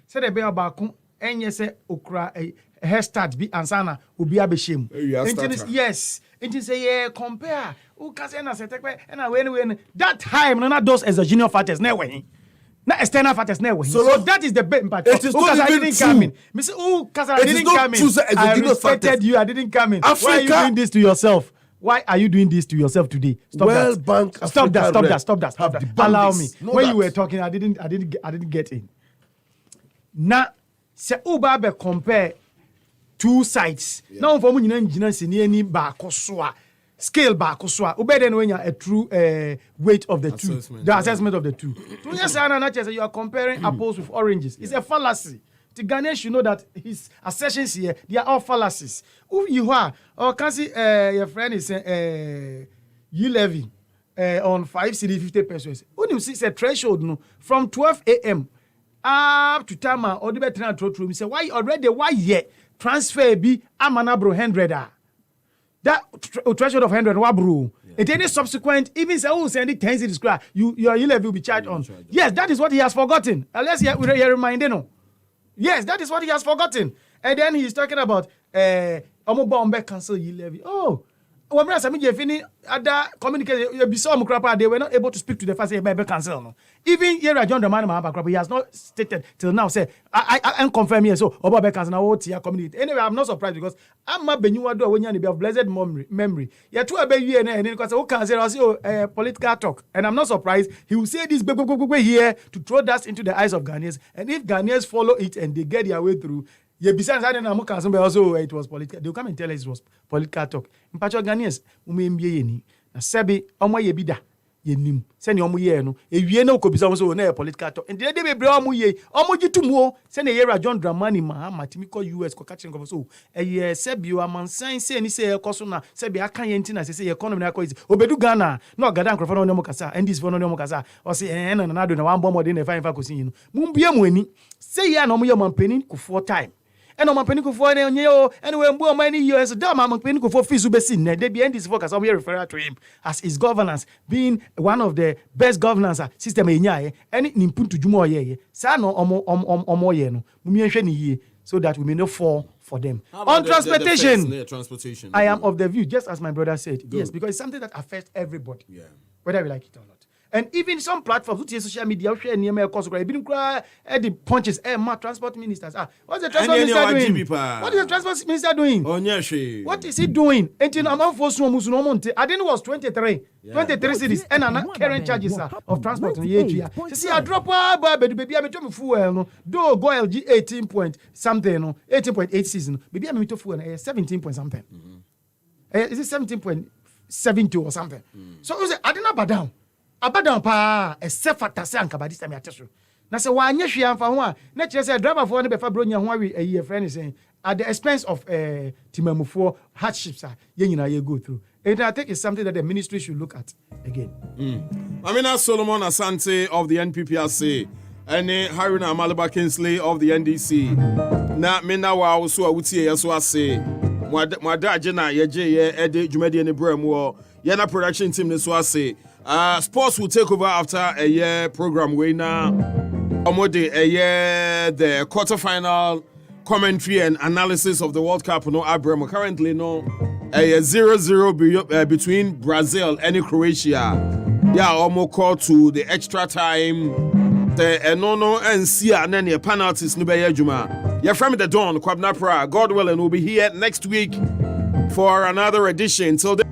Say the bear back and you say okra a hair start be ansana ubi abeshim. Yes. It is a compare. Ukasena say take and when that time none of those as a junior factors never. Na external factors never. So that is the best part. It is not even true. Mr. I didn't come in. I respected you. I didn't come in. Africa, why are you doing this to yourself? Why are you doing this to yourself today? Stop that. Allow me. When you were talking, I didn't get in. Now, se uba be compare two sides. Now for me nyina sini ani ba kosoa. Scale back so obey when you a true weight of the assessment, two the assessment of the two. So yes, you are comparing apples with oranges. It's a fallacy. The Ghanaians should know that his assertions here, they are all fallacies. Who you are or can see your friend is you levy on 5 cedi 50 pesos. When you see a threshold no from 12 a.m. up to time or the better room say why already why yet transfer be amanabro 100 that threshold of 100 wabru. It any subsequent, even say oh send it 10 cedis, your levy will be charged on. Yes, that is what he has forgotten. Unless you remind no. Yes, that is what he has forgotten. And then he's talking about cancel ye levy. Oh, when I mean, other communication, they were not able to speak to the first cancel. No. Even here, John Dramani, he has not stated till now. Say, I confirm here. So, cancel now. Community. Anyway, I'm not surprised because I'm not benuado when you have blessed memory. Yeah, two about you and then because who cancel also political talk. And I'm not surprised he will say this here to throw dust into the eyes of Ghanaians. And if Ghanaians follow it and they get their way through. Yeah, besides that, also it was political. They'll come and tell us it was political talk. In Pacho Ghanaians, ni na sebi omo ye bida ye nim. Send omo ye no. E wie na okobisa omo so na political talk. And they be bre omo ye. Omo gitumu. Send e yera John Dramani Mahama timiko US ko catching go so. Ye sebi o amansan say ni say ekoso na sebi aka ye ntina say economy na ko is. Obedu Ghana. No Gada nkrofo no omo kasa. NDC for no omo kasa. O say na do na wan bomb dey na fa kosi yin no. Mumbie mu ani. Say ya na omo ye mampanin ku 4 time. And on my penny for anyway, more many years, damn, I'm penny for fees ubesin. They be NDC focus. I'm here referring to him as his governance being one of the best governance system in Yaya. And it nimpuntu to Jumo ye. Sano omo ye no. Mumiensheni so that we may not fall for them. On transportation, I am of the view, just as my brother said, yes, because it's something that affects everybody, whether we like it or not. And even some platforms, which is social media, share near my course, even cry at the punches. My transport ministers. What's the transport minister doing? What is the transport minister doing? What is he doing? Until I'm forced to Musunomonte. I think it was 23 cities and current charges of transport in the see, I drop baby, I'm to fuel. Do go LG 18 point something, 18.8 season. Baby, I'm to fuel 17 point something. Is it 17.72 or something? So I didn't bow down. Abadan pa except factor say anka badista me ateso na say wa anye hwe amfa ho a na kire say driver for no be fa bronya ho awi a friend saying at the expense of timamufo hardships ye nyina ye go through. And I think it's something that the ministry should look at again. Amina Solomon Asante of the NPP say and Haruna Amaliba Kinsley of the NDC na me na wa so awutie ye so ase mwada agena ye je ye ede dwumade ne brem wo ye na production team ne so ase. Sports will take over after a year program where now the quarterfinal commentary and analysis of the World Cup. No, Abraham currently no a 0-0 between Brazil and Croatia. Yeah, almost called to the extra time. The no and see and then the penalties no be juma. Yeah, from the dawn, Kwabna Pra. God willing, we'll be here next week for another edition. Till then.